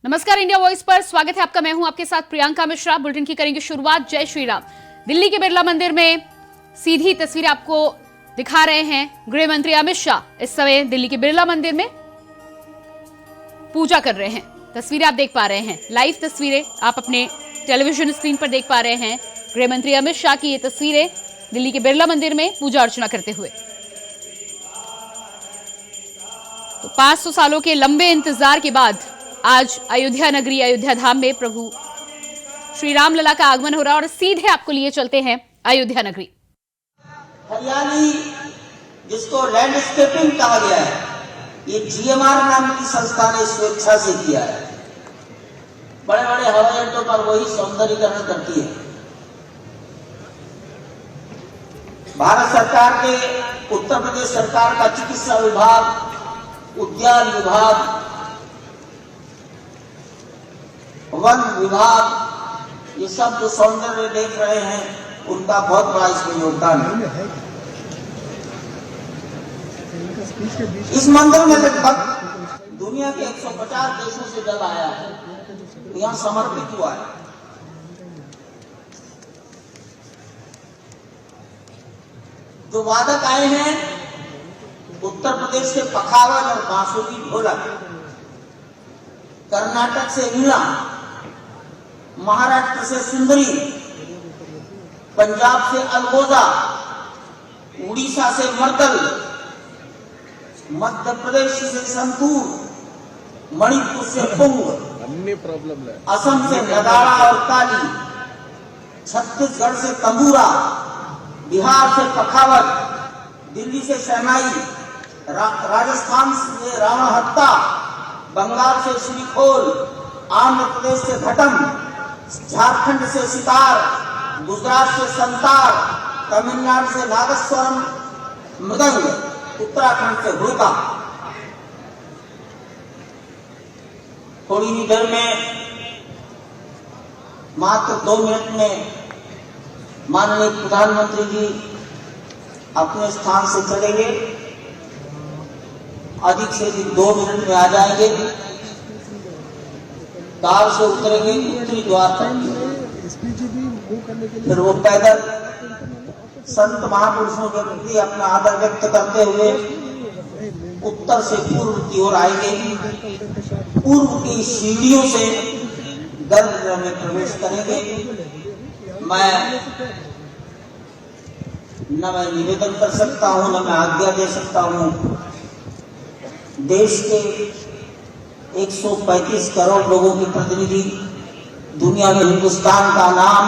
नमस्कार, India voice पर स्वागत है आपका। मैं हूं आपके साथ प्रियंका मिश्रा। बुलेटिन की करेंगे शुरुआत। जय श्री राम। दिल्ली के बिरला मंदिर में सीधी तस्वीरें आपको दिखा रहे हैं गृह मंत्री अमित शाह। इस समय दिल्ली के बिरला मंदिर में पूजा कर रहे हैं। तस्वीरें आप देख पा रहे हैं, लाइव तस्वीरें आप अपने टेलीविजन स्क्रीन पर देख पा रहे हैं। गृह मंत्री अमित शाह की ये तस्वीरें दिल्ली के बिरला मंदिर में पूजा अर्चना करते हुए। तो 500 सालों के लंबे इंतजार के बाद आज अयोध्या नगरी, अयोध्या धाम में प्रभु श्री राम लला का आगमन हो रहा है और सीधे आपको लिए चलते हैं अयोध्या नगरी। हरियाली, जिसको लैंडस्केपिंग कहा गया है, ये जीएमआर नाम की संस्था ने स्वेच्छा से किया है। बड़े बड़े हवाई अड्डों पर वही सौंदर्यीकरण करती है। भारत सरकार के, उत्तर प्रदेश सरकार का चिकित्सा विभाग, उद्यान विभाग, वन विभाग, ये सब जो सौंदर्य देख रहे हैं, उनका बहुत बड़ा इसमें योगदान है। इस मंदिर में लगभग दुनिया के 150 देशों से जल आया है, यहाँ समर्पित हुआ है। जो वादक आए हैं, उत्तर प्रदेश से पखावज और बांसुरी ढोलक, कर्नाटक से वीणा, महाराष्ट्र से सुंदरी, पंजाब से अलगोजा, उड़ीसा से मर्दल, मध्य प्रदेश से संतूर, मणिपुर से पुंग, असम से नगाड़ा और ताली, छत्तीसगढ़ से तंबूरा, बिहार से पखावज, दिल्ली से शहनाई, राजस्थान से रावणहट्टा, बंगाल से श्रीखोल, आंध्र प्रदेश से घटम, झारखंड से सितार, गुजरात से संतार, तमिलनाडु से नागस्वरम मृदंग, उत्तराखंड से हुड़का। थोड़ी ही देर में, मात्र 2 मिनट में माननीय प्रधानमंत्री जी अपने स्थान से चलेंगे। अधिक से अधिक 2 मिनट में आ जाएंगे। कार से उतरेंगे उत्तरी द्वार पर, फिर वो पैदल संत महापुरुषों के प्रति अपना आदर व्यक्त करते हुए उत्तर से पूर्व की ओर आएंगे। पूर्व की सीढ़ियों से गर्भगृह में प्रवेश करेंगे। मैं निवेदन कर सकता हूं, न मैं आज्ञा दे सकता हूं। देश के 135 करोड़ लोगों के प्रतिनिधि, दुनिया में हिंदुस्तान का नाम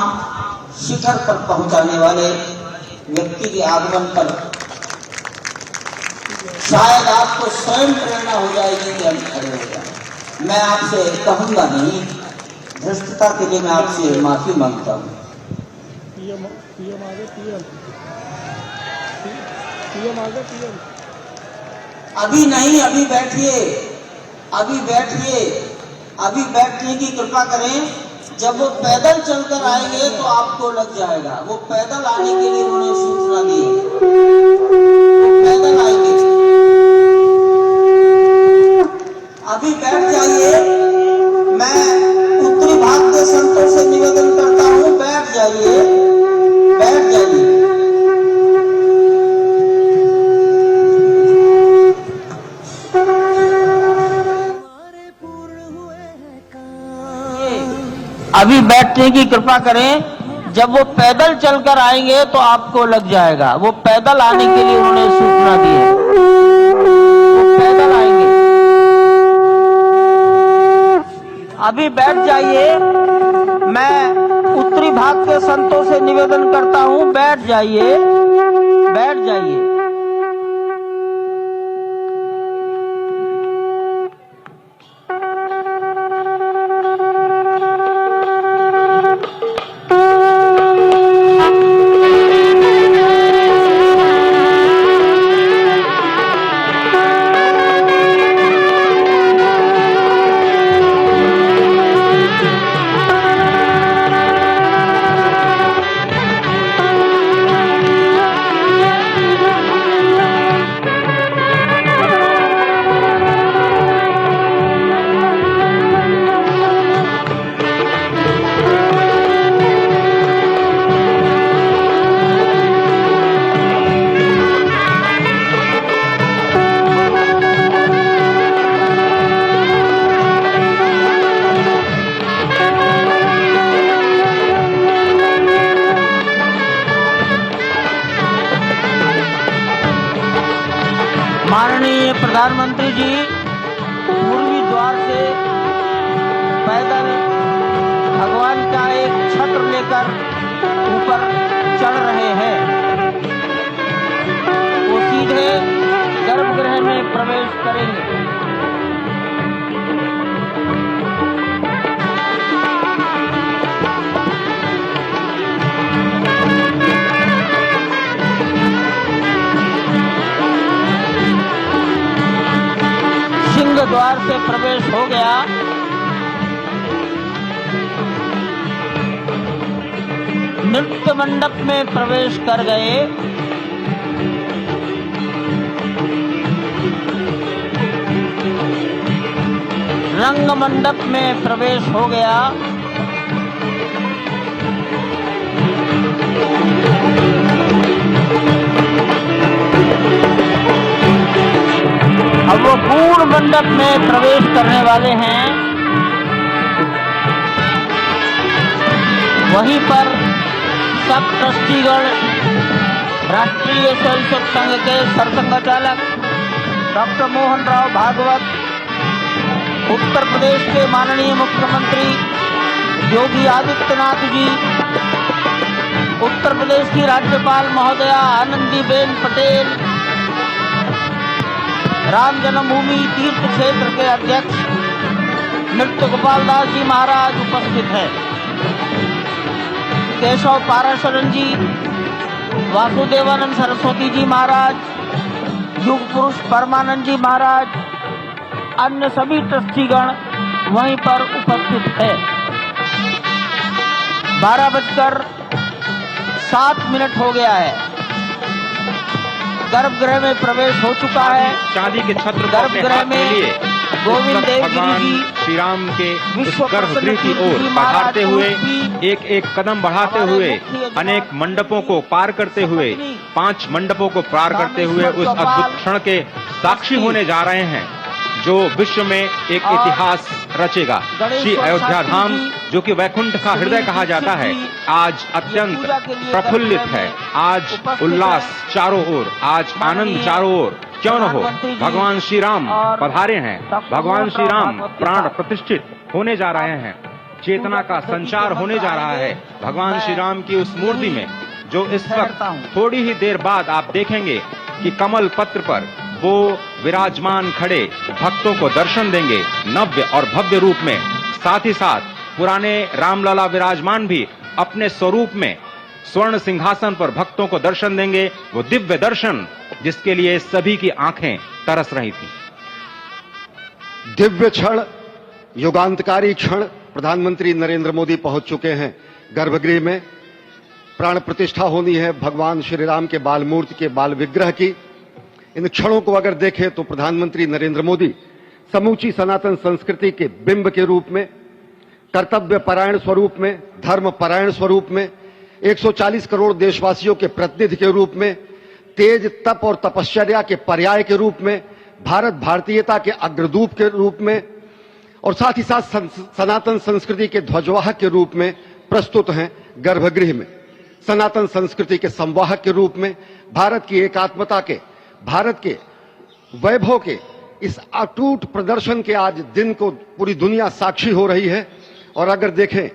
शिखर पर पहुंचाने वाले व्यक्ति के आगमन पर शायद आपको स्वयं प्रेरणा हो जाएगी कि हम खड़े हो जाए। मैं आपसे कहूंगा नहीं, धृष्टता के लिए मैं आपसे माफी मांगता हूं। अभी नहीं, अभी बैठिए, अभी बैठिए, अभी बैठने की कृपा करें। जब वो पैदल चलकर आएंगे तो आपको लग जाएगा। वो पैदल आने के लिए उन्होंने सूचना दी है, वो पैदल आएंगे। अभी बैठ जाइए। मैं उत्तरी भाग के संतों से निवेदन करता हूं, बैठ जाइए, बैठ जाइए। अभी बैठने की कृपा करें। जब वो पैदल चलकर आएंगे तो आपको लग जाएगा। वो पैदल आने के लिए उन्होंने सूचना दी है, वो पैदल आएंगे। अभी बैठ जाइए। मैं उत्तरी भाग के संतों से निवेदन करता हूं, बैठ जाइए, बैठ जाइए। लेकर ऊपर चढ़ रहे हैं, वो सीधे गर्भगृह में प्रवेश करेंगे। सिंह द्वार से प्रवेश हो गया। नृत्य मंडप में प्रवेश कर गए। रंग मंडप में प्रवेश हो गया। अब वो पूर्ण मंडप में प्रवेश करने वाले हैं। वहीं पर सब ट्रस्टीगण, राष्ट्रीय स्वयंसेवक संघ के सरसंघचालक डॉक्टर मोहन राव भागवत, उत्तर प्रदेश के माननीय मुख्यमंत्री योगी आदित्यनाथ जी, उत्तर प्रदेश की राज्यपाल महोदया आनंदीबेन पटेल, राम जन्मभूमि तीर्थ क्षेत्र के अध्यक्ष नृत्य गोपाल दास जी महाराज उपस्थित हैं। केशव पाराशरण जी, वासुदेवानंद सरस्वती जी महाराज, युग पुरुष परमानंद जी महाराज, अन्य सभी ट्रस्टीगण वहीं पर उपस्थित है। 12:07 हो गया है। गर्भगृह में प्रवेश हो चुका है। चांदी के छत्र गर्भगृह में गोविंद देवगिरी जी श्री राम के उस गर्भगृह की ओर बढ़ाते हुए एक एक कदम बढ़ाते हुए अनेक मंडपों को पार करते हुए 5 मंडपों को पार करते हुए उस अद्भुत क्षण के साक्षी होने जा रहे हैं जो विश्व में एक इतिहास रचेगा। श्री अयोध्या धाम जो कि वैकुंठ का हृदय कहा जाता है, आज अत्यंत प्रफुल्लित है। आज उल्लास चारों ओर, आज आनंद चारों ओर। क्यों न हो, भगवान श्री राम पधारे हैं। भगवान श्री राम प्राण प्रतिष्ठित होने जा रहे हैं। चेतना का संचार होने जा रहा है भगवान श्री राम की उस मूर्ति में, जो इस वक्त थोड़ी ही देर बाद आप देखेंगे कि कमल पत्र पर वो विराजमान खड़े भक्तों को दर्शन देंगे नव्य और भव्य रूप में। साथ ही साथ पुराने रामलला विराजमान भी अपने स्वरूप में स्वर्ण सिंहासन पर भक्तों को दर्शन देंगे। वो दिव्य दर्शन जिसके लिए सभी की आंखें तरस रही थी। दिव्य क्षण, युगांतकारी क्षण। प्रधानमंत्री नरेंद्र मोदी पहुंच चुके हैं गर्भगृह में। प्राण प्रतिष्ठा होनी है भगवान श्री राम के बाल मूर्ति के बाल विग्रह की। इन क्षणों को अगर देखें तो प्रधानमंत्री नरेंद्र मोदी समूची सनातन संस्कृति के बिंब के रूप में, कर्तव्य परायण स्वरूप में, धर्म परायण स्वरूप में, 140 करोड़ देशवासियों के प्रतिनिधि के रूप में, तेज तप और तपश्चर्या के पर्याय के रूप में, भारत भारतीयता के अग्रदूत के रूप में और साथ ही साथ सनातन संस्कृति के ध्वजवाहक के रूप में प्रस्तुत हैं गर्भगृह में। सनातन संस्कृति के संवाहक के रूप में, भारत की एकात्मता के, भारत के वैभव के इस अटूट प्रदर्शन के आज दिन को पूरी दुनिया साक्षी हो रही है। और अगर देखें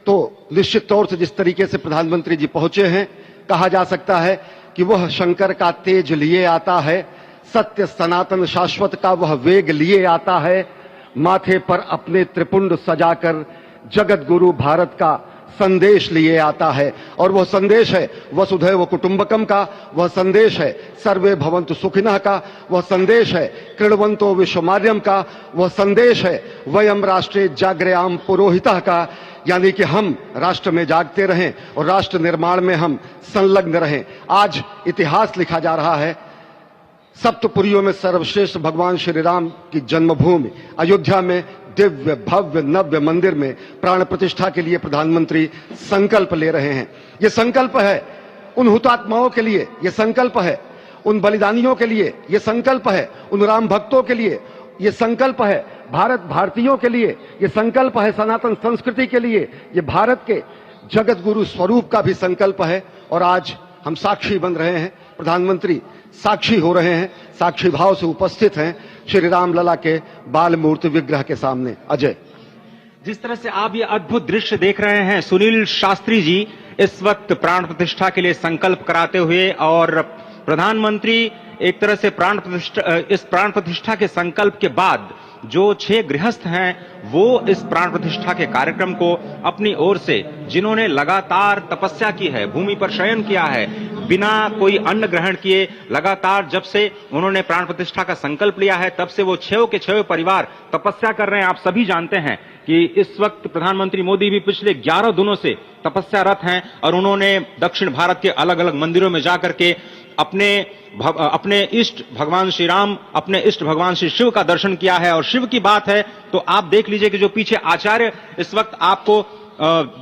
तो निश्चित तौर से जिस तरीके से प्रधानमंत्री जी पहुंचे हैं, कहा जा सकता है कि वह शंकर का तेज लिए आता है, सत्य सनातन शाश्वत का वह वेग लिए आता है, माथे पर अपने त्रिपुंड सजाकर जगत गुरु भारत का संदेश लिए आता है। और वह संदेश है वसुधैव कुटुंबकम का, वह संदेश है सर्वे भवन्तु सुखिनः का, वह संदेश है कृण्वन्तो विश्वमार्यम का, वह संदेश है वयम राष्ट्रे जागृयाम पुरोहितः का, यानी कि हम राष्ट्र में जागते रहें और राष्ट्र निर्माण में हम संलग्न रहें। आज इतिहास लिखा जा रहा है। सप्तपुरियों में सर्वश्रेष्ठ भगवान श्री राम की जन्मभूमि अयोध्या में दिव्य भव्य नव्य मंदिर में प्राण प्रतिष्ठा के लिए प्रधानमंत्री संकल्प ले रहे हैं। ये संकल्प है उन हुतात्माओं के लिए, ये संकल्प है उन बलिदानियों के लिए, ये संकल्प है उन राम भक्तों के लिए, ये संकल्प है भारत भारतीयों के लिए, ये संकल्प है सनातन संस्कृति के लिए, ये भारत के जगत गुरु स्वरूप का भी संकल्प है। और आज हम साक्षी बन रहे हैं, प्रधानमंत्री साक्षी हो रहे हैं, साक्षी भाव से उपस्थित हैं श्री राम लला के बाल मूर्ति विग्रह के सामने। अजय। जिस तरह से आप ये अद्भुत दृश्य देख रहे हैं, सुनील शास्त्री जी इस वक्त प्राण प्रतिष्ठा के लिए संकल्प कराते हुए, और प्रधानमंत्री एक तरह से इस प्राण प्रतिष्ठा के संकल्प के बाद जो 6 गृहस्थ हैं वो इस प्राण प्रतिष्ठा के कार्यक्रम को अपनी ओर से, जिन्होंने लगातार तपस्या की है, भूमि पर शयन किया है, बिना कोई अन्न ग्रहण किए, लगातार जब से उन्होंने प्राण प्रतिष्ठा का संकल्प लिया है तब से वो 6 के 6 परिवार तपस्या कर रहे हैं। आप सभी जानते हैं कि इस वक्त प्रधानमंत्री मोदी भी पिछले 11 दिनों से तपस्यारत हैं और उन्होंने दक्षिण भारत के अलग अलग मंदिरों में जाकर के अपने इष्ट भगवान श्री राम, अपने इष्ट भगवान श्री शिव का दर्शन किया है। और शिव की बात है तो आप देख लीजिए कि जो पीछे आचार्य इस वक्त आपको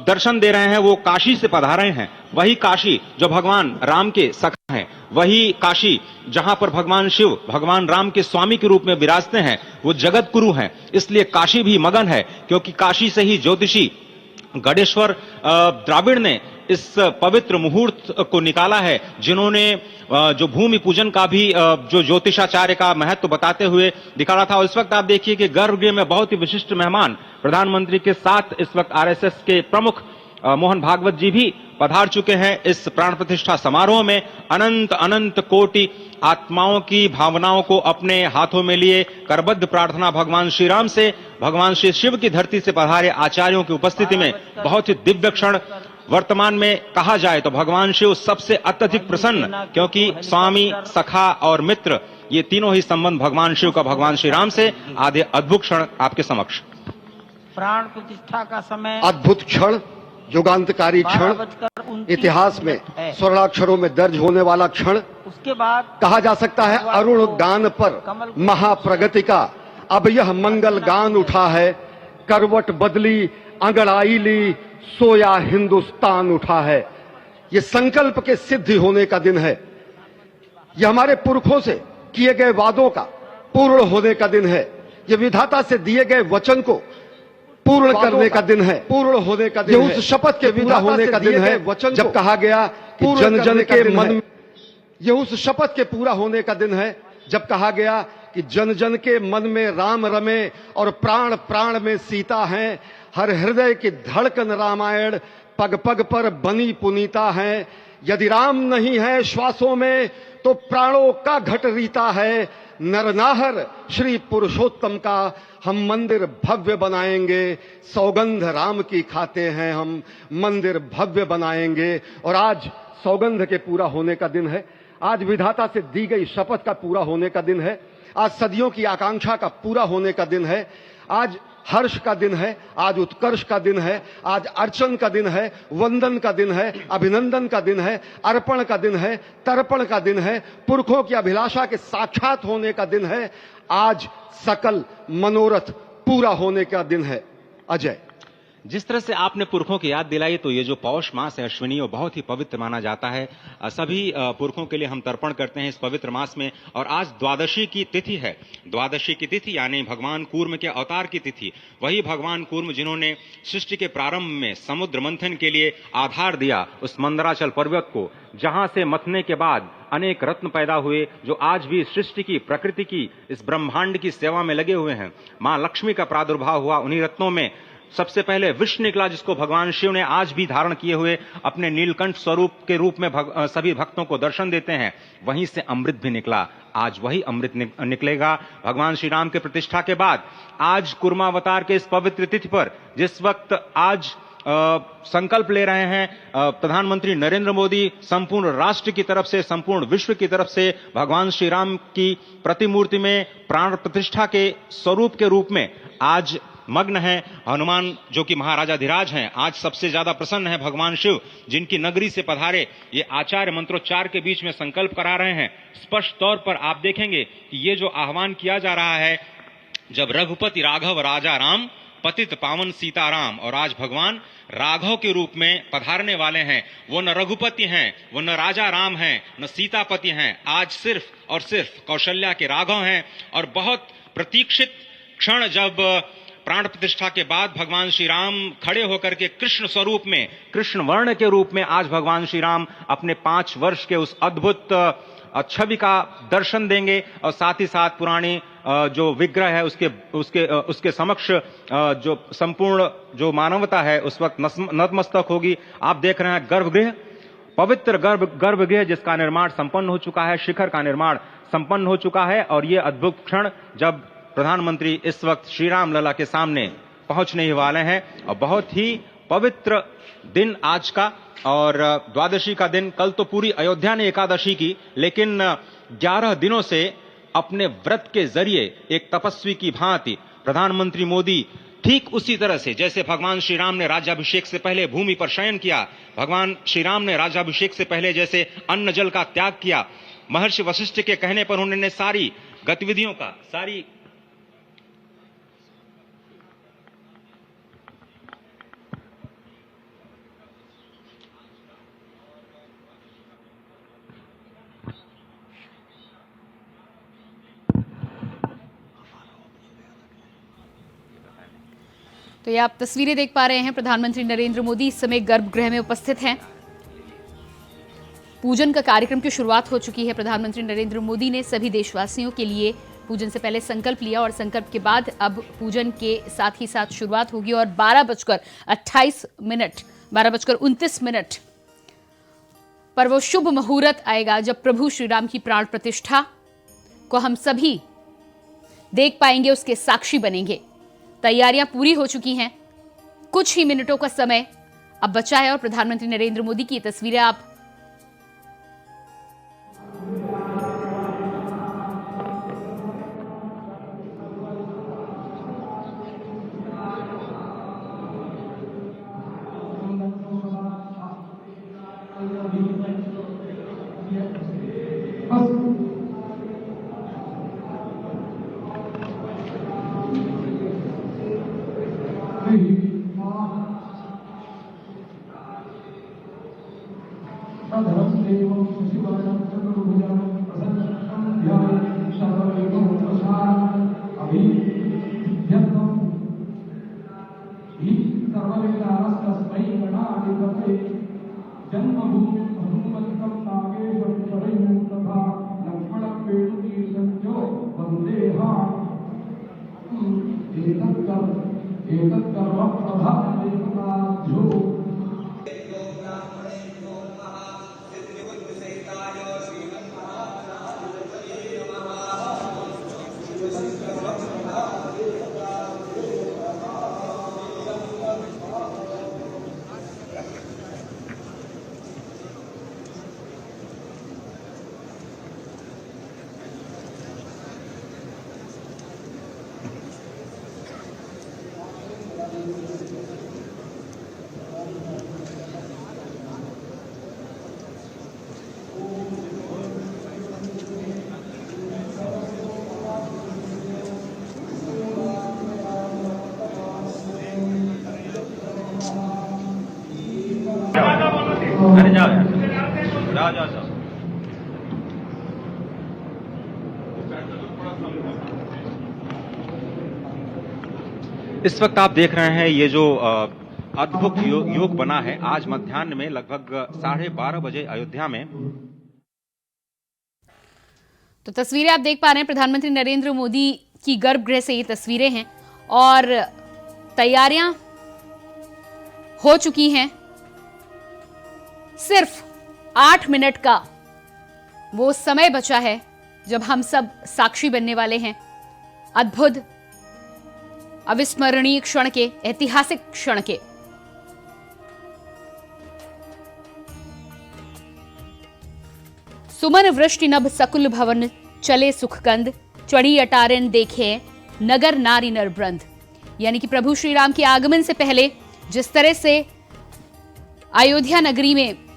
दर्शन दे रहे हैं वो काशी से पधारे हैं। वही काशी जो भगवान राम के सखा हैं, वही काशी जहां पर भगवान शिव भगवान राम के स्वामी के रूप में विराजते हैं, वो जगत गुरु हैं। इसलिए काशी भी मगन है, क्योंकि काशी से ही ज्योतिषी गणेश्वर द्राविड़ ने इस पवित्र मुहूर्त को निकाला है, जिन्होंने जो भूमि पूजन का भी जो ज्योतिषाचार्य का महत्व बताते हुए दिखाया था। और इस वक्त आप देखिए कि गर्भगृह में बहुत ही विशिष्ट मेहमान प्रधानमंत्री के साथ इस वक्त आरएसएस के प्रमुख मोहन भागवत जी भी पधार चुके हैं। इस प्राण प्रतिष्ठा समारोह में अनंत अनंत कोटि आत्माओं की भावनाओं को अपने हाथों में लिए करबद्ध प्रार्थना भगवान श्री राम से, भगवान श्री शिव की धरती से पधारे आचार्यों की उपस्थिति में बहुत ही दिव्य क्षण। वर्तमान में कहा जाए तो भगवान शिव सबसे अत्यधिक प्रसन्न, क्योंकि स्वामी, सखा और मित्र ये तीनों ही संबंध भगवान शिव का भगवान श्री राम से। आधे अद्भुत क्षण आपके समक्ष। प्राण प्रतिष्ठा का समय अद्भुत क्षण, युगांतकारी क्षण, इतिहास में स्वर्णाक्षरों में दर्ज होने वाला क्षण। उसके बाद कहा जा सकता है अरुण गान पर महाप्रगति का अब यह मंगल गान उठा है। करवट बदली, अंगड़ाई ली, सोया हिंदुस्तान उठा है। ये संकल्प के सिद्धि होने का दिन है। यह हमारे पुरखों से किए गए वादों का पूर्ण होने का दिन है। ये विधाता से दिए गए वचन को पूर्ण करने का दिन है, पूर्ण होने का दिन है। उस शपथ के पूरा होने का दिन है वचन जब कहा गया कि जन जन के मन में, ये उस शपथ के पूरा होने का दिन है जब कहा गया कि जन जन के मन में राम रमे और प्राण प्राण में सीता है। हर हृदय की धड़कन रामायण पग पग पर बनी पुनीता है। यदि राम नहीं है श्वासों में तो प्राणों का घट रीता है। नरनाहर श्री पुरुषोत्तम का हम मंदिर भव्य बनाएंगे। सौगंध राम की खाते हैं हम, मंदिर भव्य बनाएंगे। और आज सौगंध के पूरा होने का दिन है। आज विधाता से दी गई शपथ का पूरा होने का दिन है। आज सदियों की आकांक्षा का पूरा होने का दिन है। आज हर्ष का दिन है, आज उत्कर्ष का दिन है, आज अर्चन का दिन है, वंदन का दिन है, अभिनंदन का दिन है, अर्पण का दिन है, तर्पण का दिन है, पुरखों की अभिलाषा के साक्षात होने का दिन है। आज सकल मनोरथ पूरा होने का दिन है। अजय, जिस तरह से आपने पुरखों की याद दिलाई, तो ये जो पौष मास है अश्विनी, वो बहुत ही पवित्र माना जाता है। सभी पुरखों के लिए हम तर्पण करते हैं इस पवित्र मास में। और आज द्वादशी की तिथि है। द्वादशी की तिथि यानी भगवान कूर्म के अवतार की तिथि। वही भगवान कूर्म जिन्होंने सृष्टि के प्रारंभ में समुद्र मंथन के लिए आधार दिया उस मंदराचल पर्वत को, जहां से मथने के बाद अनेक रत्न पैदा हुए, जो आज भी सृष्टि की, प्रकृति की, इस ब्रह्मांड की सेवा में लगे हुए हैं। मां लक्ष्मी का प्रादुर्भाव हुआ उन्हीं रत्नों में। सबसे पहले विष निकला, जिसको भगवान शिव ने आज भी धारण किए हुए अपने नीलकंठ स्वरूप के रूप में सभी भक्तों को दर्शन देते हैं। वहीं से अमृत भी निकला। आज वही अमृत निकलेगा भगवान श्री राम के प्रतिष्ठा के बाद। आज कुर्मावतार के इस पवित्र तिथि पर, जिस वक्त आज संकल्प ले रहे हैं प्रधानमंत्री नरेंद्र मोदी, संपूर्ण राष्ट्र की तरफ से, संपूर्ण विश्व की तरफ से भगवान श्री राम की प्रतिमूर्ति में प्राण प्रतिष्ठा के स्वरूप के रूप में आज मग्न है। हनुमान जो कि महाराजाधिराज हैं, आज सबसे ज्यादा प्रसन्न है भगवान शिव, जिनकी नगरी से पधारे ये आचार्य मंत्रोच्चार के बीच में संकल्प करा रहे हैं। स्पष्ट तौर पर आप देखेंगे कि ये जो आह्वान किया जा रहा है, जब रघुपति राघव राजा राम, पतित पावन सीताराम, और आज भगवान राघव के रूप में पधारने वाले हैं। वो न रघुपति हैं, वो न राजा राम हैं, न सीतापति हैं। आज सिर्फ और सिर्फ कौशल्या के राघव हैं। और बहुत प्रतीक्षित क्षण, जब प्राण प्रतिष्ठा के बाद भगवान श्री राम खड़े होकर के कृष्ण स्वरूप में, कृष्ण वर्ण के रूप में आज भगवान श्री राम अपने 5 वर्ष के उस अद्भुत छवि का दर्शन देंगे और साथ ही साथ पुरानी जो विग्रह है उसके समक्ष जो संपूर्ण जो मानवता है उस वक्त नतमस्तक होगी। आप देख रहे हैं गर्भगृह, पवित्र गर्भगृह जिसका निर्माण संपन्न हो चुका है, शिखर का निर्माण संपन्न हो चुका है। और ये अद्भुत क्षण जब प्रधानमंत्री इस वक्त श्री राम लला के सामने पहुंचने ही वाले हैं और बहुत ही पवित्र दिन आज का। और द्वादशी का दिन, कल तो पूरी अयोध्या ने एकादशी की, लेकिन 11 दिनों से अपने व्रत के जरिए एक तपस्वी की भांति प्रधानमंत्री मोदी ठीक उसी तरह से जैसे भगवान श्री राम ने राज्याभिषेक से पहले भूमि पर शयन किया, भगवान श्री राम ने राज्याभिषेक से पहले जैसे अन्न जल का त्याग किया, महर्षि वशिष्ठ के कहने पर उन्होंने सारी गतिविधियों का तो ये आप तस्वीरें देख पा रहे हैं। प्रधानमंत्री नरेंद्र मोदी इस समय गर्भगृह में उपस्थित हैं। पूजन का कार्यक्रम की शुरुआत हो चुकी है। प्रधानमंत्री नरेंद्र मोदी ने सभी देशवासियों के लिए पूजन से पहले संकल्प लिया और संकल्प के बाद अब पूजन के साथ ही साथ शुरुआत होगी और 12:29 पर वो शुभ मुहूर्त आएगा जब प्रभु श्री राम की प्राण प्रतिष्ठा को हम सभी देख पाएंगे, उसके साक्षी बनेंगे। तैयारियां पूरी हो चुकी हैं, कुछ ही मिनटों का समय अब बचा है और प्रधानमंत्री नरेंद्र मोदी की तस्वीरें आप अरे जाओ जाओ। इस वक्त आप देख रहे हैं ये जो अद्भुत योग बना है आज मध्याह्न में लगभग 12:30 बजे अयोध्या में। तो तस्वीरें आप देख पा रहे हैं प्रधानमंत्री नरेंद्र मोदी की गर्भगृह से ये तस्वीरें हैं और तैयारियां हो चुकी हैं। सिर्फ 8 मिनट का वो समय बचा है जब हम सब साक्षी बनने वाले हैं अद्भुत अविस्मरणीय क्षण के, ऐतिहासिक क्षण के। सुमन वृष्टि नभ सकुल भवन चले सुखकंद, चढ़ी अटारन देखे नगर नारी नरब्रंद। यानी कि प्रभु श्री राम के आगमन से पहले जिस तरह से अयोध्या नगरी में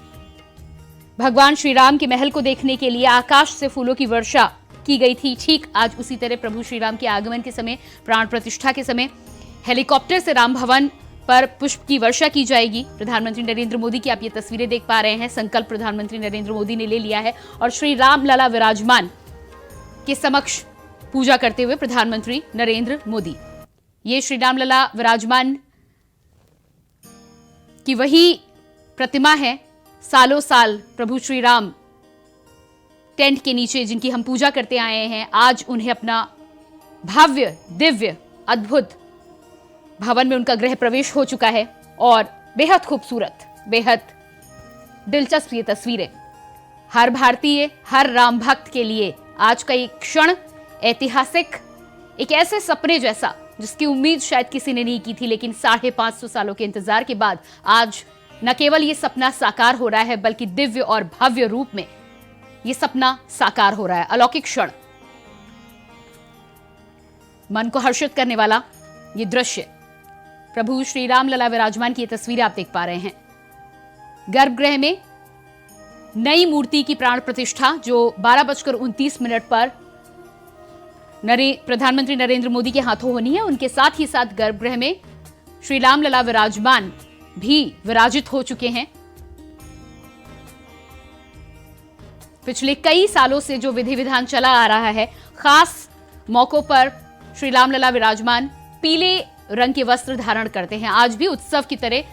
भगवान श्री राम के महल को देखने के लिए आकाश से फूलों की वर्षा की गई थी, ठीक आज उसी तरह प्रभु श्री राम के आगमन के समय, प्राण प्रतिष्ठा के समय हेलीकॉप्टर से राम भवन पर पुष्प की वर्षा की जाएगी। प्रधानमंत्री नरेंद्र मोदी की आप ये तस्वीरें देख पा रहे हैं। संकल्प प्रधानमंत्री नरेंद्र मोदी ने ले लिया है और श्री राम लला विराजमान के समक्ष पूजा करते हुए प्रधानमंत्री नरेंद्र मोदी, ये श्री राम लला विराजमान की वही प्रतिमा है। सालों साल प्रभु श्री राम टेंट के नीचे जिनकी हम पूजा करते आए हैं, आज उन्हें अपना भव्य, दिव्य, अद्भुत भवन में उनका गृह प्रवेश हो चुका है और बेहद खूबसूरत, बेहद दिलचस्प ये तस्वीरें। हर भारतीय, हर राम भक्त के लिए आज का ये क्षण ऐतिहासिक, एक ऐसे सपने जैसा जिसकी उम्मीद शायद किसी ने नहीं की थी, लेकिन 550 सालों के इंतजार के बाद आज न केवल ये सपना साकार हो रहा है, बल्कि दिव्य और भव्य रूप में ये सपना साकार हो रहा है। अलौकिक क्षण, मन को हर्षित करने वाला ये दृश्य, प्रभु श्री राम लला विराजमान की ये तस्वीरें आप देख पा रहे हैं। गर्भगृह में नई मूर्ति की प्राण प्रतिष्ठा जो 12:29 पर प्रधानमंत्री नरेंद्र मोदी के हाथों होनी है। उनके साथ ही साथ गर्भगृह में श्री राम लला विराजमान भी विराजित हो चुके हैं। पिछले कई सालों से जो विधि विधान चला आ रहा है, खास मौकों पर श्री राम लला विराजमान पीले रंग के वस्त्र धारण करते हैं। आज भी उत्सव की तरह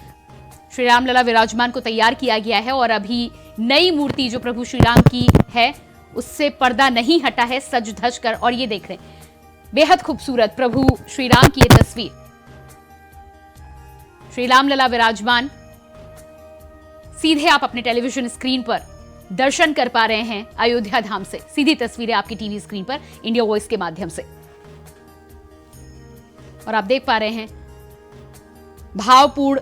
श्री राम लला विराजमान को तैयार किया गया है और अभी नई मूर्ति जो प्रभु श्री राम की है उससे पर्दा नहीं हटा है, सज धज कर। और ये देख रहे हैं बेहद खूबसूरत प्रभु श्री राम की ये तस्वीर, श्री राम लला विराजमान सीधे आप अपने टेलीविजन स्क्रीन पर दर्शन कर पा रहे हैं। अयोध्या धाम से सीधी तस्वीरें आपकी टीवी स्क्रीन पर इंडिया वॉइस के माध्यम से, और आप देख पा रहे हैं भावपूर्ण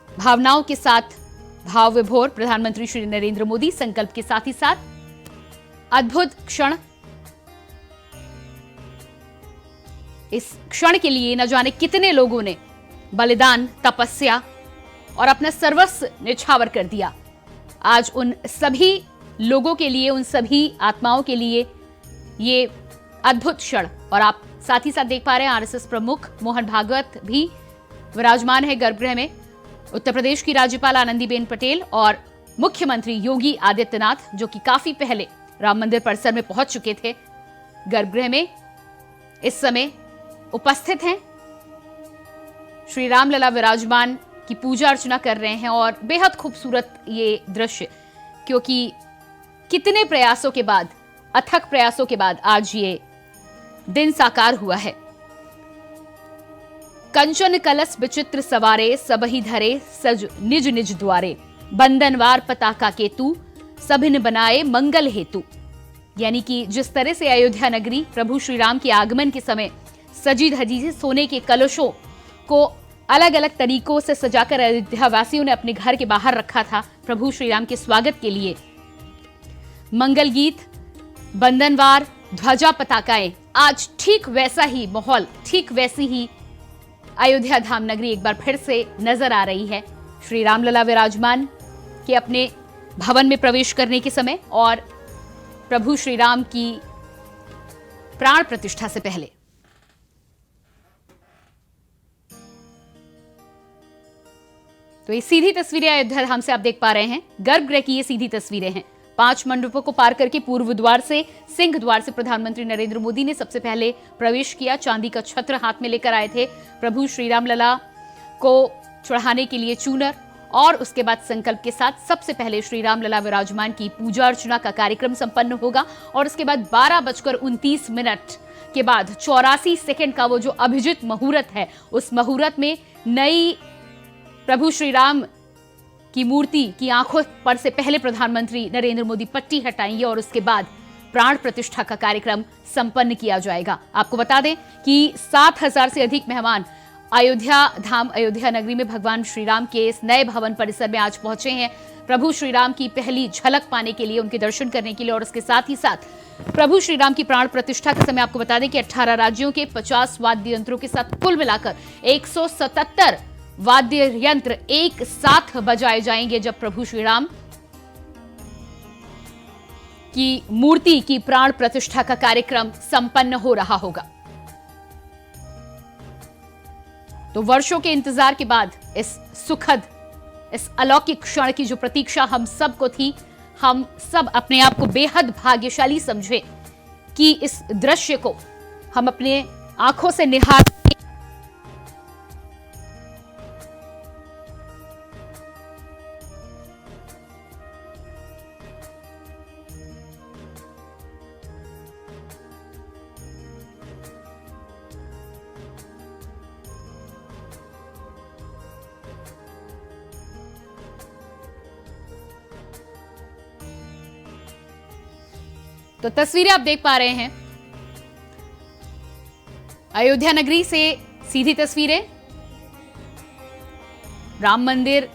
भावनाओं के साथ भाव विभोर प्रधानमंत्री श्री नरेंद्र मोदी संकल्प के साथ ही साथ अद्भुत क्षण। इस क्षण के लिए न जाने कितने लोगों ने बलिदान, तपस्या और अपना सर्वस्व न्यौछावर कर दिया। आज उन सभी लोगों के लिए, उन सभी आत्माओं के लिए ये अद्भुत क्षण। और आप साथ ही साथ देख पा रहे हैं आरएसएस प्रमुख मोहन भागवत भी विराजमान है गर्भगृह में। उत्तर प्रदेश की राज्यपाल आनंदीबेन पटेल और मुख्यमंत्री योगी आदित्यनाथ, जो कि काफी पहले राम मंदिर परिसर में पहुंच चुके थे, गर्भगृह में इस समय उपस्थित हैं। श्री राम लला विराजमान की पूजा अर्चना कर रहे हैं और बेहद खूबसूरत ये दृश्य, क्योंकि कितने प्रयासों के बाद, अथक प्रयासों के बाद आज ये दिन साकार हुआ है। कंचन कलश विचित्र सवारे, सबहि धरे सज निज निज द्वारे, बंधनवार पताका केतु, सभिन बनाए मंगल हेतु। यानी कि जिस तरह से अयोध्या नगरी प्रभु श्री राम के आगमन के समय सजी धजी से सोने के कलशों को अलग अलग तरीकों से सजाकर अयोध्या वासियों ने अपने घर के बाहर रखा था प्रभु श्री राम के स्वागत के लिए। मंगल गीत, बंधनवार ध्वजा पताकाएं, आज ठीक वैसा ही माहौल, ठीक वैसी ही अयोध्या धाम नगरी एक बार फिर से नजर आ रही है श्री राम लला विराजमान के अपने भवन में प्रवेश करने के समय और प्रभु श्री राम की प्राण प्रतिष्ठा से पहले। तो ये सीधी तस्वीरें अयोध्या धाम से आप देख पा रहे हैं। गर्भगृह की ये सीधी तस्वीरें हैं। 5 मंडपों को पार करके पूर्व द्वार से, सिंह द्वार से प्रधानमंत्री नरेंद्र मोदी ने सबसे पहले प्रवेश किया। चांदी का छत्र हाथ में लेकर आए थे प्रभु श्री राम लला को चढ़ाने के लिए चूनर, और उसके बाद संकल्प के साथ सबसे पहले श्री राम लला विराजमान की पूजा अर्चना का कार्यक्रम संपन्न होगा। और उसके बाद 12:29 के बाद 84 सेकंड का वो जो अभिजित मुहूर्त है, उस मुहूर्त में नई प्रभु श्री राम की मूर्ति की आंखों पर से पहले प्रधानमंत्री नरेंद्र मोदी पट्टी हटाएंगे और उसके बाद प्राण प्रतिष्ठा का कार्यक्रम संपन्न किया जाएगा। आपको बता दें कि 7000 से अधिक मेहमान अयोध्या धाम, अयोध्या नगरी में भगवान श्री राम के इस नए भवन परिसर में आज पहुंचे हैं प्रभु श्री राम की पहली झलक पाने के लिए, उनके दर्शन करने के लिए। और इसके साथ ही साथ प्रभु श्री राम की प्राण प्रतिष्ठा के समय आपको बता दें कि 18 राज्यों के 50 वाद्य यंत्रों के साथ कुल मिलाकर 177 वाद्य यंत्र एक साथ बजाए जाएंगे जब प्रभु श्री राम की मूर्ति की प्राण प्रतिष्ठा का कार्यक्रम संपन्न हो रहा होगा। तो वर्षों के इंतजार के बाद इस सुखद, इस अलौकिक क्षण की जो प्रतीक्षा हम सबको थी, हम सब अपने आप को बेहद भाग्यशाली समझे कि इस दृश्य को हम अपने आंखों से निहार तो तस्वीरें आप देख पा रहे हैं अयोध्या नगरी से सीधी तस्वीरें। राम मंदिर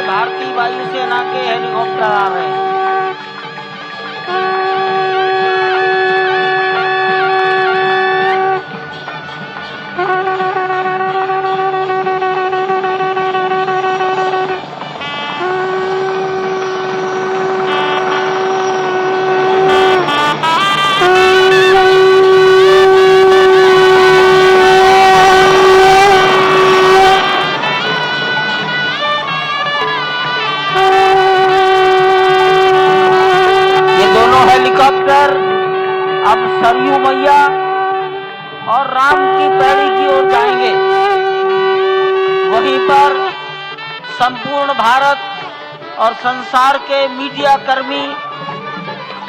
भारतीय वायुसेना के हेलीकॉप्टर आ रहे हैं। अब सरयू मैया और राम की पैड़ी की ओर जाएंगे। वहीं पर संपूर्ण भारत और संसार के मीडिया कर्मी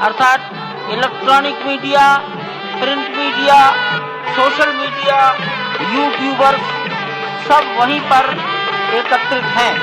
अर्थात electronic media, print media, social media, YouTubers सब वहीं पर एकत्रित हैं।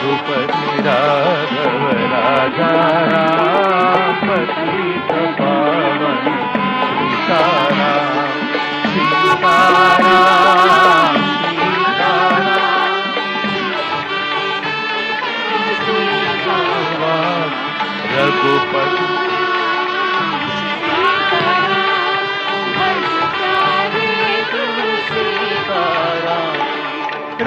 रघुपति राघव राजा राम पतित पावन सीताराम सीताराम सीताराम रघुपति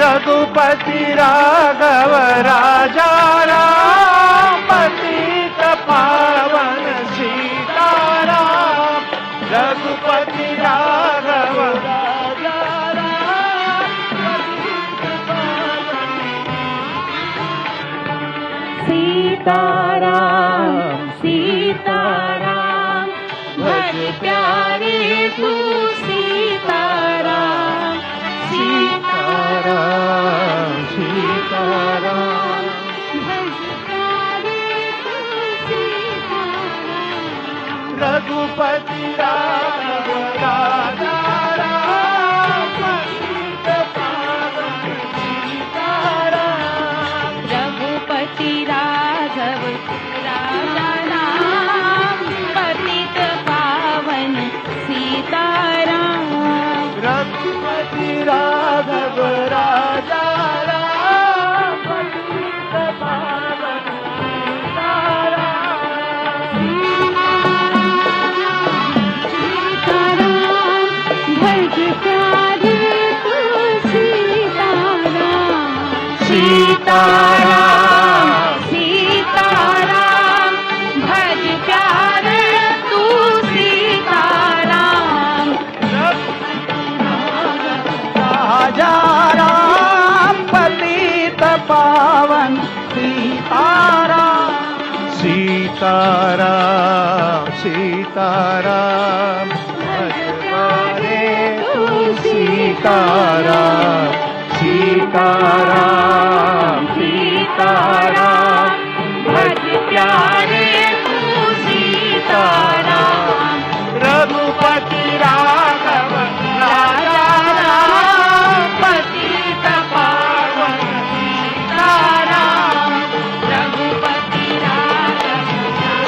रघुपति राघव राजा राम पतित पावन सीताराम रघुपति राघव राजा राम सीताराम सीताराम भज प्यारे तू सीताराम सीताराम सीताराम भज प्यारे तू सीताराम रघुपति राघव राजा राम पतित पावन सीताराम रघुपति राघव राजा राम पतित पावन सीताराम रघुपति राघव राजा राम पतित पावन सीताराम सीताराम भज प्यारे तू सीताराम राजा राम पतित पावन सीताराम सीताराम सीताराम भज प्यारे तू सीताराम सीताराम सीताराम भज प्यारे तू सीताराम रघुपति राघव राजा राम पतित पावन सीताराम रघुपति राघव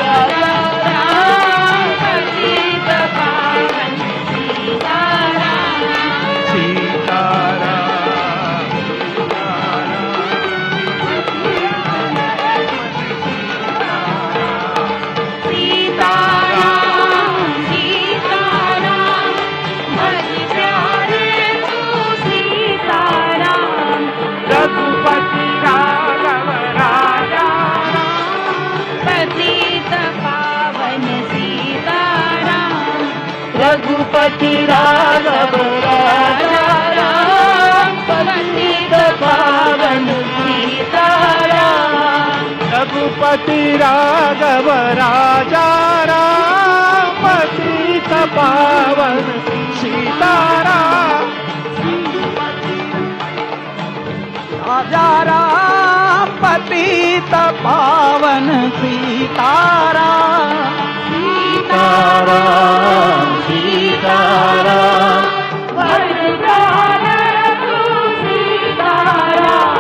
राजा राम पतित पावन सीताराम सीताराम सीताराम सीताराम भज प्यारे तू सीताराम रघुपति राघव राजा पतित पावन सीताराम रघुपति राघव राजा राम पतित पावन सीताराम रघुपति राघव राजा राम पतित पावन सीताराम राजा राम पतित पावन सीताराम सीताराम सीताराम भज प्यारे तू सीताराम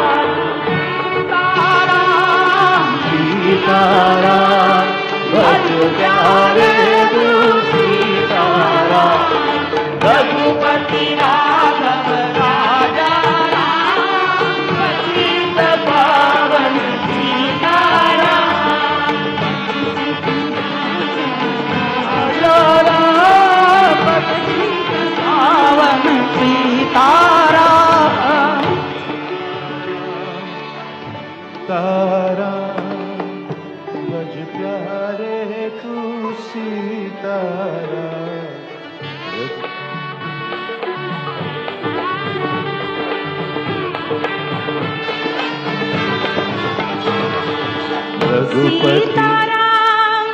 सीताराम भज प्यारे तू सीताराम रघुपति राघव राजा राम पतित पावन सीताराम पावन सीताराम तारा भज प्यारे तू सीताराम रघुपति सीताराम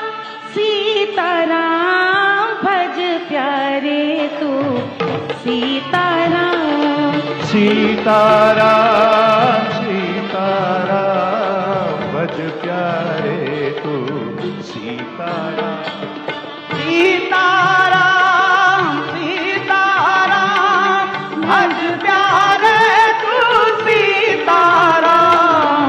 सीताराम भज प्यारे तू सीताराम सीताराम सीताराम भज प्यारे तू सीताराम सीताराम सीताराम भज प्यारे तू सीताराम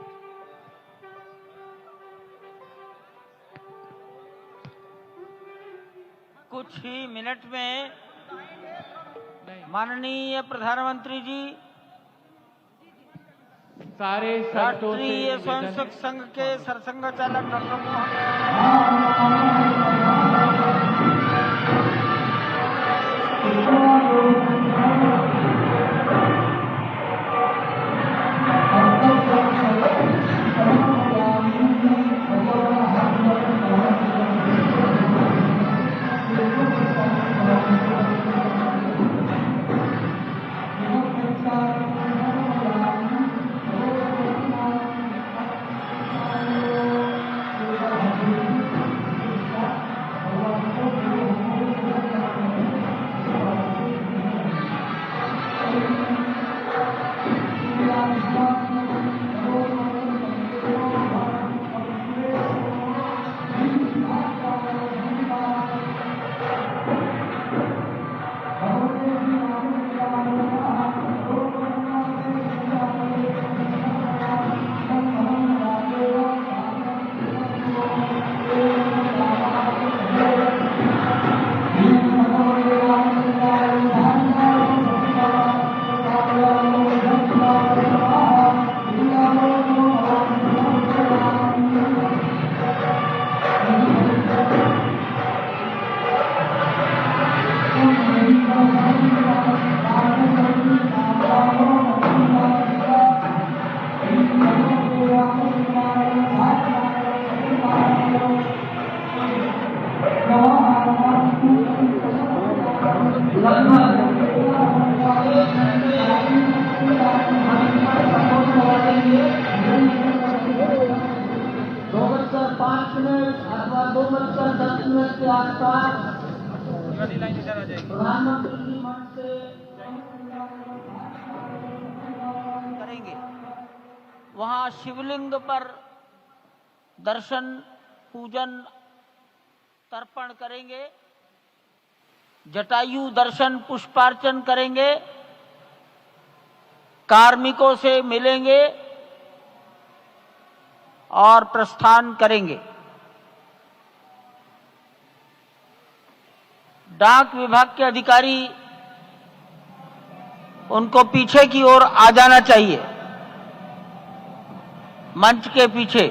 कुछ ही मिनट में माननीय प्रधानमंत्री जी सारे राष्ट्रीय स्वयंसेवक संघ के सरसंघ चालक डॉक्टर मोहन करेंगे। वहां शिवलिंग पर दर्शन पूजन तर्पण करेंगे, जटायु दर्शन पुष्पार्चन करेंगे, कार्मिकों से मिलेंगे और प्रस्थान करेंगे। डाक विभाग के अधिकारी उनको पीछे की ओर आ जाना चाहिए, मंच के पीछे।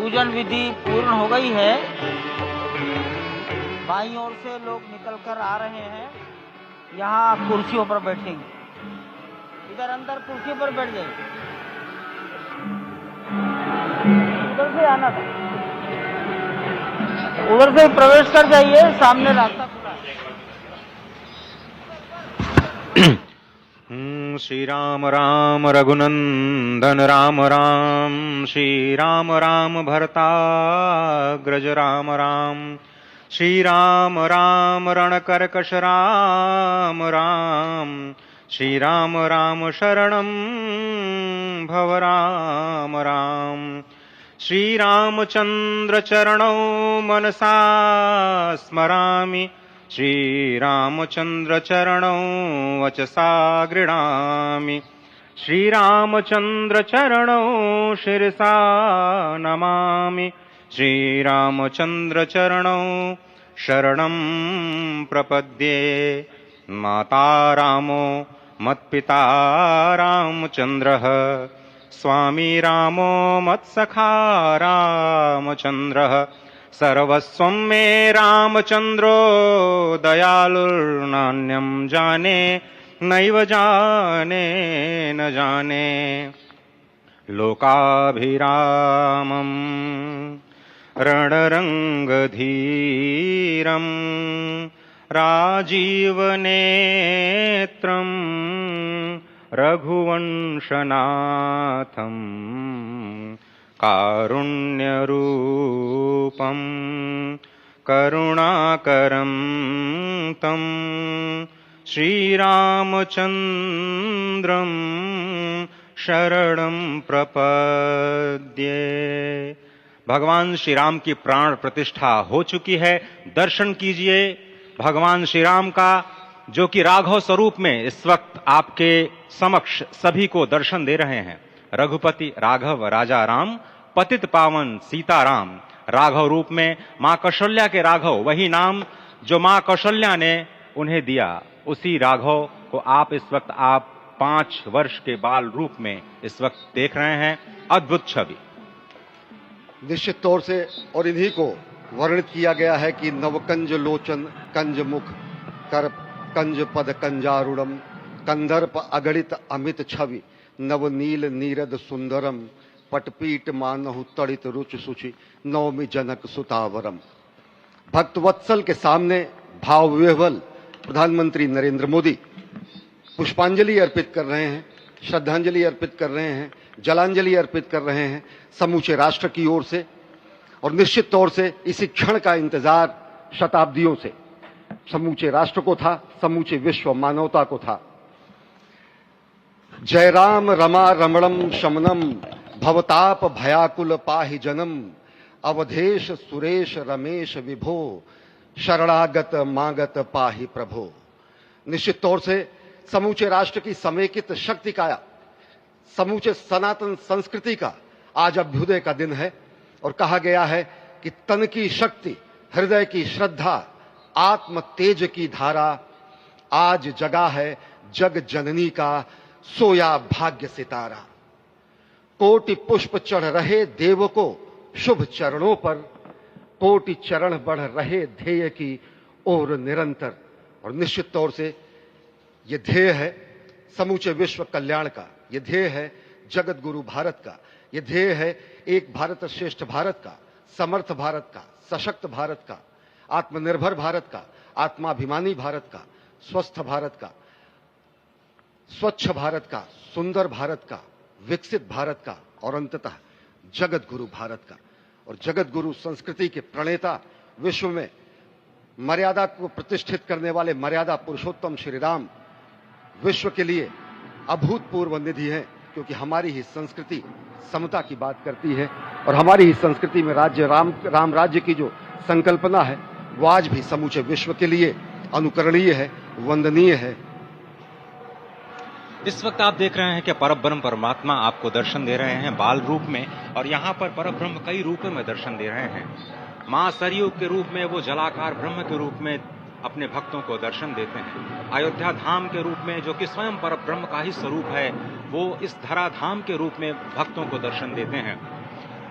पूजन विधि पूर्ण हो गई है। बाईं ओर से लोग निकल कर आ रहे हैं। यहाँ कुर्सियों पर बैठेंगे, इधर अंदर कुर्सियों पर बैठ जाइए, उधर से आना था, उधर से प्रवेश कर जाइए, सामने रास्ता खुला है। श्री राम राम रघुनंदन राम राम, श्री राम राम भरताग्रज राम राम, श्री राम राम रणकर्कश राम राम, श्री राम राम शरणं भव राम राम, श्री रामचंद्र चरणौ मनसा स्मरामि, श्री रामचंद्र चरणौ वचसा गृह्णामि, श्री रामचंद्र चरणौ शिरसा नमामि, श्री रामचंद्र चरणौ शरणं प्रपद्ये। माता रामो मत्पिता रामचंद्रः, स्वामी रामो मत्सखा रामचंद्रः, सर्वस्वं मे रामचंद्रो दयालुर्नान्यं जाने नैव जाने न जाने। लोकाभिरामं रणरंगधीरं राजीवनेत्रं रघुवंशनाथं कारुण्यरूपं करुणाकरं तं श्रीरामचन्द्रं शरणं प्रपद्ये। भगवान श्री राम की प्राण प्रतिष्ठा हो चुकी है। दर्शन कीजिए भगवान श्री राम का, जो कि राघव स्वरूप में इस वक्त आपके समक्ष सभी को दर्शन दे रहे हैं। रघुपति राघव राजा राम, पतित पावन सीताराम। राघव रूप में मां कौशल्या के राघव, वही नाम जो मां कौशल्या ने उन्हें दिया, उसी राघव को आप इस वक्त 5 वर्ष के बाल रूप में इस वक्त देख रहे हैं। अद्भुत छवि। निश्चित तौर से और इन्हीं को वर्णित किया गया है कि नवकंज लोचन कंज मुख कर कंज पद कंजारुणम, कंदर्प अगणित अमित छवि, नवनील नीरद सुंदरम, पटपीट मानहु तड़ित रुचि सुचि, नवमी जनक सुतावरम। भक्त वत्सल के सामने भाव विह्वल प्रधानमंत्री नरेंद्र मोदी पुष्पांजलि अर्पित कर रहे हैं, श्रद्धांजलि अर्पित कर रहे हैं, जलांजलि अर्पित कर रहे हैं समूचे राष्ट्र की ओर से। और निश्चित तौर से इसी क्षण का इंतजार शताब्दियों से समूचे राष्ट्र को था, समूचे विश्व मानवता को था। जय राम रमा रमणम शमनम, भवताप भयाकुल पाहि जनम, अवधेश सुरेश रमेश विभो, शरणागत मागत पाहि प्रभो। निश्चित तौर से समूचे राष्ट्र की समेकित शक्ति का, समूचे सनातन संस्कृति का आज अभ्युदय का दिन है। और कहा गया है कि तन की शक्ति, हृदय की श्रद्धा, आत्म तेज की धारा आज जगा है जग जननी का सोया भाग्य सितारा। कोटि पुष्प चढ़ रहे देव को शुभ चरणों पर, कोटि चरण बढ़ रहे ध्येय की ओर निरंतर। और निश्चित तौर से यह ध्येय है समूचे विश्व कल्याण का, यह ध्येय है जगत गुरु भारत का, यह ध्येय है एक भारत श्रेष्ठ भारत का, समर्थ भारत का, सशक्त भारत का, आत्मनिर्भर भारत का, आत्माभिमानी भारत का, स्वस्थ भारत का, स्वच्छ भारत का, सुंदर भारत का, विकसित भारत का और अंततः जगत गुरु भारत का। और जगत गुरु संस्कृति के प्रणेता, विश्व में मर्यादा को प्रतिष्ठित करने वाले मर्यादा पुरुषोत्तम श्री राम विश्व के लिए अभूतपूर्व निधि है, क्योंकि हमारी ही संस्कृति समता की बात करती है और हमारी ही संस्कृति में राज्य राम राज्य की जो संकल्पना है वो आज भी समूचे विश्व के लिए अनुकरणीय है, वंदनीय है। इस वक्त आप देख रहे हैं कि परब्रह्म परमात्मा आपको दर्शन दे रहे हैं बाल रूप में, और यहाँ पर परब्रह्म कई रूपों में दर्शन दे रहे हैं। मां सरयू के रूप में वो जलाकार ब्रह्म के रूप में अपने भक्तों को दर्शन देते हैं। अयोध्या धाम के रूप में, जो कि स्वयं परब्रह्म का ही स्वरूप है, वो इस धरा धाम के रूप में भक्तों को दर्शन देते हैं।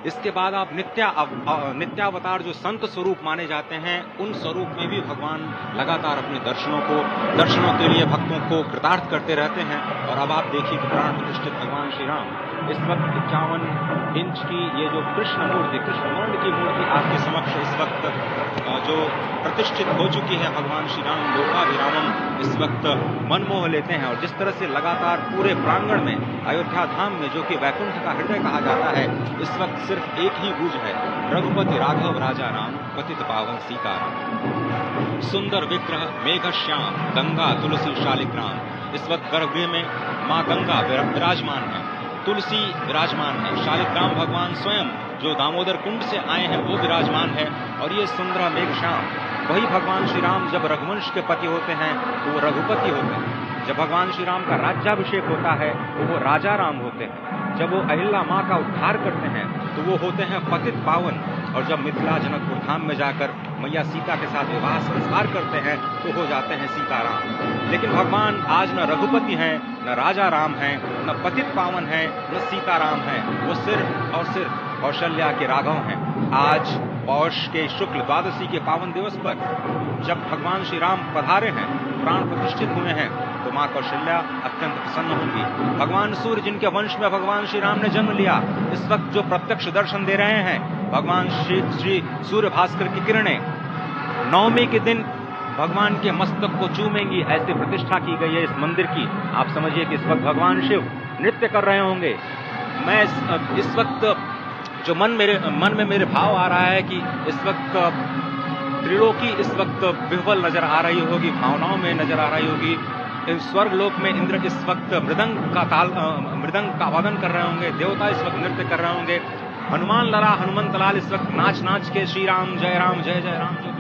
इसके बाद आप नित्यावतार जो संत स्वरूप माने जाते हैं, उन स्वरूप में भी भगवान लगातार अपने दर्शनों के लिए भक्तों को कृतार्थ करते रहते हैं। और अब आप देखिए कि प्राण प्रतिष्ठित भगवान श्री राम इस वक्त 51 इंच की ये जो कृष्ण वर्ण की मूर्ति आपके समक्ष इस वक्त जो प्रतिष्ठित हो चुकी है, भगवान श्री राम लोकाभिरामम इस वक्त मनमोह लेते हैं। और जिस तरह से लगातार पूरे प्रांगण में अयोध्या धाम में, जो कि वैकुंठ का हृदय कहा जाता है, इस वक्त सिर्फ एक ही गूंज है, रघुपति राघव राजा राम, पतित पावन सीताराम। सुंदर विग्रह मेघ श्याम, गंगा तुलसी शालिग्राम। इस वक्त गर्भगृह में माँ गंगा विराजमान है, तुलसी विराजमान है, शालिग्राम भगवान स्वयं जो दामोदर कुंड से आए हैं वो विराजमान है। और ये सुंदर मेघ श्याम, वही भगवान श्री राम जब रघुवंश के पति होते हैं तो वो रघुपति होते हैं। जब भगवान श्री राम का राज्याभिषेक होता है तो वो राजा राम होते हैं। जब वो अहिल्या माँ का उद्धार करते हैं तो वो होते हैं पतित पावन। और जब मिथिला जनकपुर धाम में जाकर मैया सीता के साथ विवाह संस्कार करते हैं तो हो जाते हैं सीताराम। लेकिन भगवान आज न रघुपति हैं, न राजा राम हैं, न पतित पावन हैं, न सीताराम हैं। वो सिर्फ और सिर्फ कौशल्या के राघव हैं। आज पौष के शुक्ल द्वादशी के पावन दिवस पर जब भगवान श्री राम पधारे हैं, प्राण प्रतिष्ठित हुए हैं, तो माँ कौशल्या अत्यंत प्रसन्न होंगी। भगवान सूर्य जिनके वंश में भगवान श्री राम ने जन्म लिया, इस वक्त जो प्रत्यक्ष दर्शन दे रहे हैं, भगवान श्री सूर्य भास्कर की किरणें नवमी के दिन भगवान के मस्तक को चूमेंगी। ऐसी प्रतिष्ठा की गई है इस मंदिर की। आप समझिए कि इस वक्त भगवान शिव नृत्य कर रहे होंगे। मैं इस वक्त जो मन में मेरे भाव आ रहा है कि इस वक्त त्रिलोकी इस वक्त विह्वल नजर आ रही होगी, भावनाओं में नजर आ रही होगी। स्वर्ग लोक में इंद्र इस वक्त मृदंग का वादन कर रहे होंगे, देवता इस वक्त नृत्य कर रहे होंगे। हनुमान लला हनुमंत लाल इस वक्त नाच नाच के श्री राम जय राम जय जय राम जो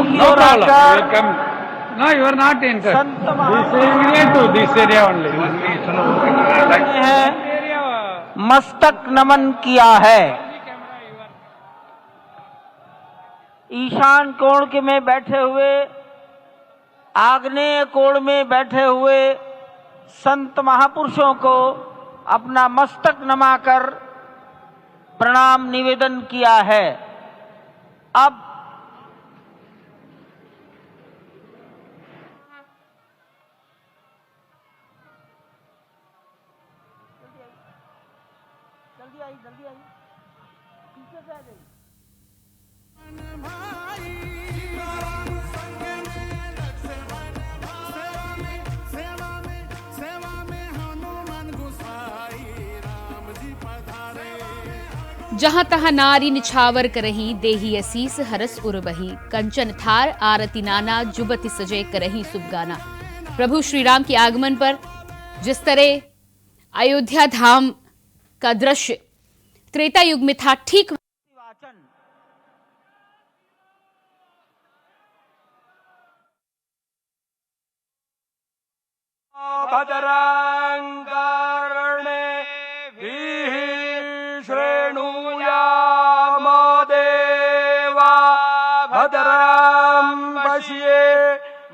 पुरुषों की No ओर problem. You आकर come. No, you are not entered. Sant This महापुरुषों area to this area only. ने मस्तक नमन किया है। ईशान कोण के में बैठे हुए, आग्नेय कोण में बैठे हुए संत महापुरुषों को अपना मस्तक नमाकर प्रणाम निवेदन किया है। अब जल्दी आई पीछे से आ जाइए। जहां तहां नारी निछावर करही देही असीस हरस उर्वही कंचन थार आरती नाना जुबति सजे करही सुबगाना। प्रभु श्री राम के आगमन पर जिस तरह अयोध्या धाम का दृश्य त्रेता युग में था, ठीक वाचन भद्रांगणे श्रेणुयाम देवा भद्रां पश्ये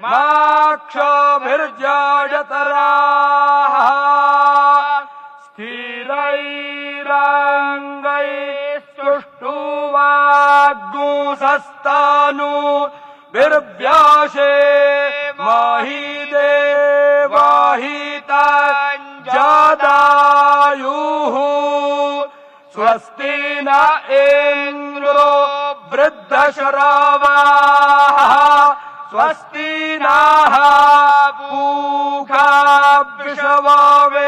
माक्षभिर्जयतराः स्थिरैरङ्गैस्तुष्टुवाग्गुंसस्तानु बिर्व्याशे मही देवाहितं जदायुः स्वस्ति न इंद्रो वृद्धश्रवाः स्वस्ति नः पूषा विश्ववेदाः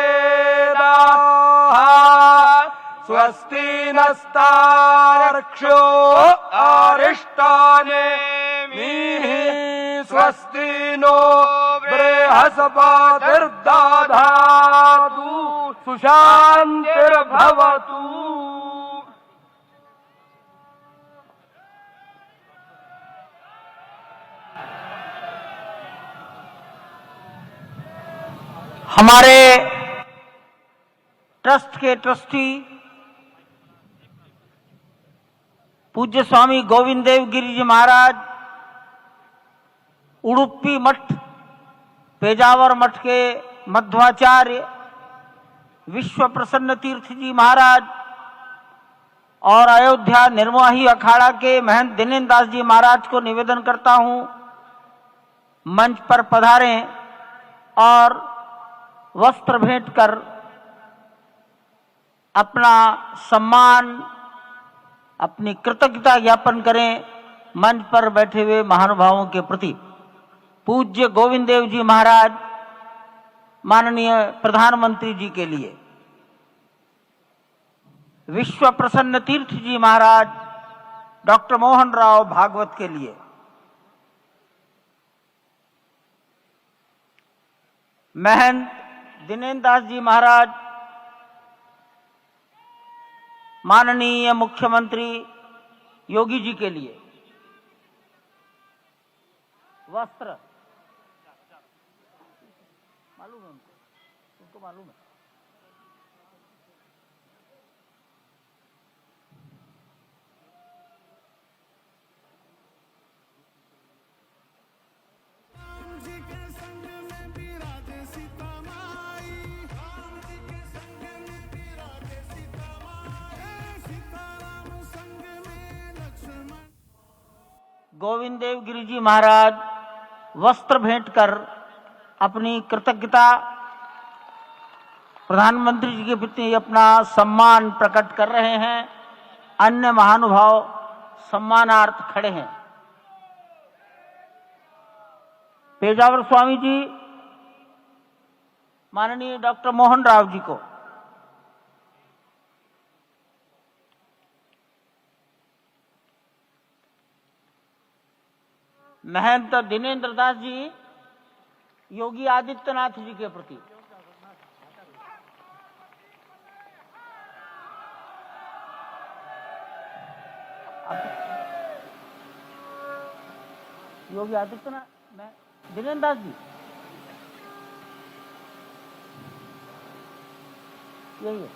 स्वस्ति नस्तार्क्ष्यो अरिष्टानेमिः स्वस्ति नो बृहस्पतिर्दधातु सुशान्तिर्भवतु। हमारे ट्रस्ट के ट्रस्टी पूज्य स्वामी गोविंद देव गिरि जी महाराज, उडुपी मठ पेजावर मठ के मध्वाचार्य विश्व प्रसन्न तीर्थ जी महाराज और अयोध्या निर्मोही अखाड़ा के महंत दिनेन्द्र दास जी महाराज को निवेदन करता हूं, मंच पर पधारें और वस्त्र भेंट कर अपना सम्मान, अपनी कृतज्ञता ज्ञापन करें मंच पर बैठे हुए महानुभावों के प्रति। पूज्य गोविंद देव जी महाराज माननीय प्रधानमंत्री जी के लिए, विश्व प्रसन्न तीर्थ जी महाराज डॉक्टर मोहन राव भागवत के लिए, महंत दिनेन्द्र दास जी महाराज माननीय मुख्यमंत्री योगी जी के लिए वस्त्र, मालूम है उनको मालूम है। गोविंद देव गिरि जी महाराज वस्त्र भेंट कर अपनी कृतज्ञता प्रधानमंत्री जी के प्रति अपना सम्मान प्रकट कर रहे हैं। अन्य महानुभाव सम्मानार्थ खड़े हैं। पेजावर स्वामी जी माननीय डॉक्टर मोहन राव जी को, महंत दिनेन्द्र दास जी योगी आदित्यनाथ जी के प्रति, योगी आदित्यनाथ, मैं दिनेन्द्र दास जी, यही है।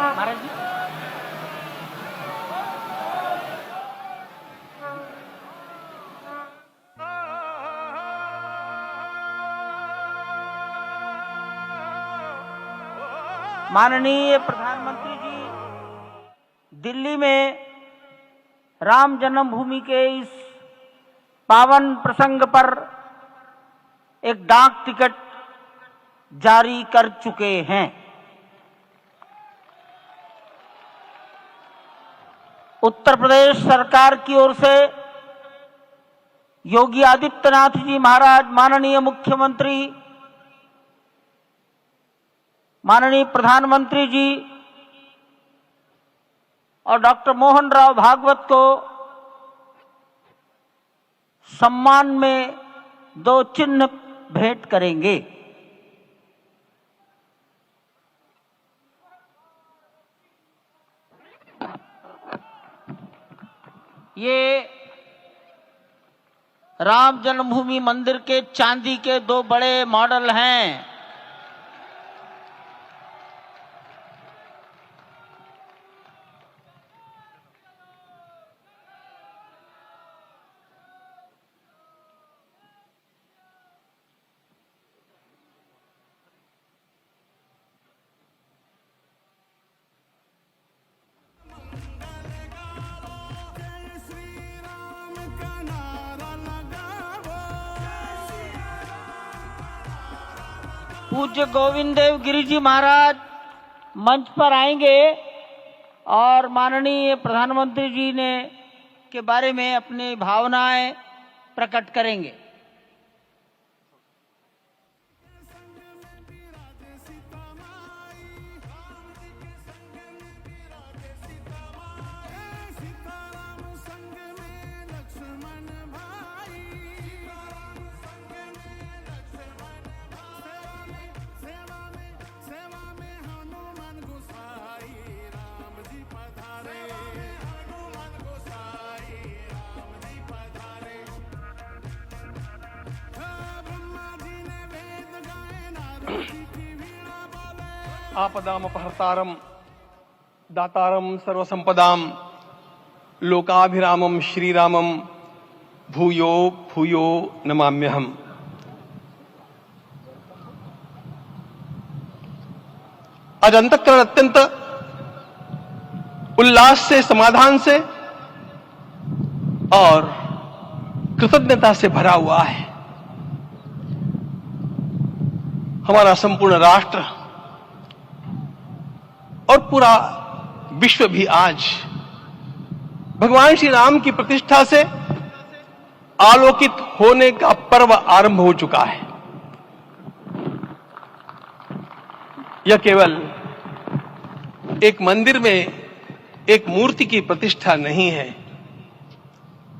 महाराज जी, माननीय प्रधानमंत्री जी दिल्ली में राम जन्मभूमि के इस पावन प्रसंग पर एक डाक टिकट जारी कर चुके हैं। उत्तर प्रदेश सरकार की ओर से योगी आदित्यनाथ जी महाराज, माननीय मुख्यमंत्री, माननीय प्रधानमंत्री जी और डॉक्टर मोहन राव भागवत को सम्मान में 2 चिन्ह भेंट करेंगे। ये राम जन्मभूमि मंदिर के चांदी के 2 बड़े मॉडल हैं। पूज्य गोविंद देव गिरि जी महाराज मंच पर आएंगे और माननीय प्रधानमंत्री जी ने के बारे में अपनी भावनाएं प्रकट करेंगे। आपदामपहर्तारं दातारं सर्वसंपदां लोकाभिरामं श्रीरामं भूयो भूयो नमाम्यहम्। आज अंतःकरण अत्यंत उल्लास से, समाधान से और कृतज्ञता से भरा हुआ है। हमारा संपूर्ण राष्ट्र और पूरा विश्व भी आज भगवान श्री राम की प्रतिष्ठा से आलोकित होने का पर्व आरंभ हो चुका है। यह केवल एक मंदिर में एक मूर्ति की प्रतिष्ठा नहीं है,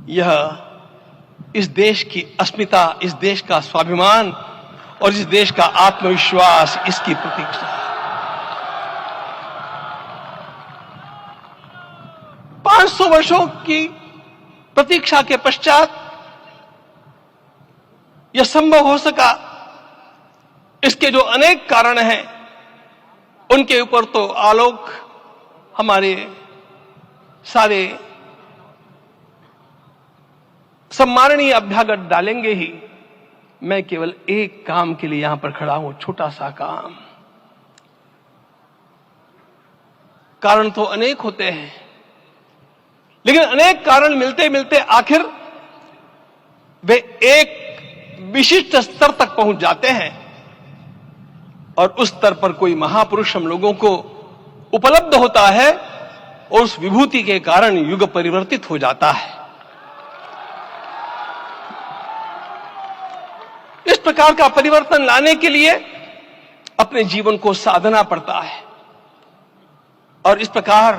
यह इस देश की अस्मिता, इस देश का स्वाभिमान और इस देश का आत्मविश्वास, इसकी प्रतीक्षा है। 500 वर्षों की प्रतीक्षा के पश्चात यह संभव हो सका। इसके जो अनेक कारण हैं, उनके ऊपर तो आलोक हमारे सारे सम्माननीय अभ्यागत डालेंगे ही। मैं केवल एक काम के लिए यहां पर खड़ा हूं, छोटा सा काम। कारण तो अनेक होते हैं, लेकिन अनेक कारण मिलते मिलते आखिर वे एक विशिष्ट स्तर तक पहुंच जाते हैं और उस स्तर पर कोई महापुरुष हम लोगों को उपलब्ध होता है और उस विभूति के कारण युग परिवर्तित हो जाता है। प्रकार का परिवर्तन लाने के लिए अपने जीवन को साधना पड़ता है। और इस प्रकार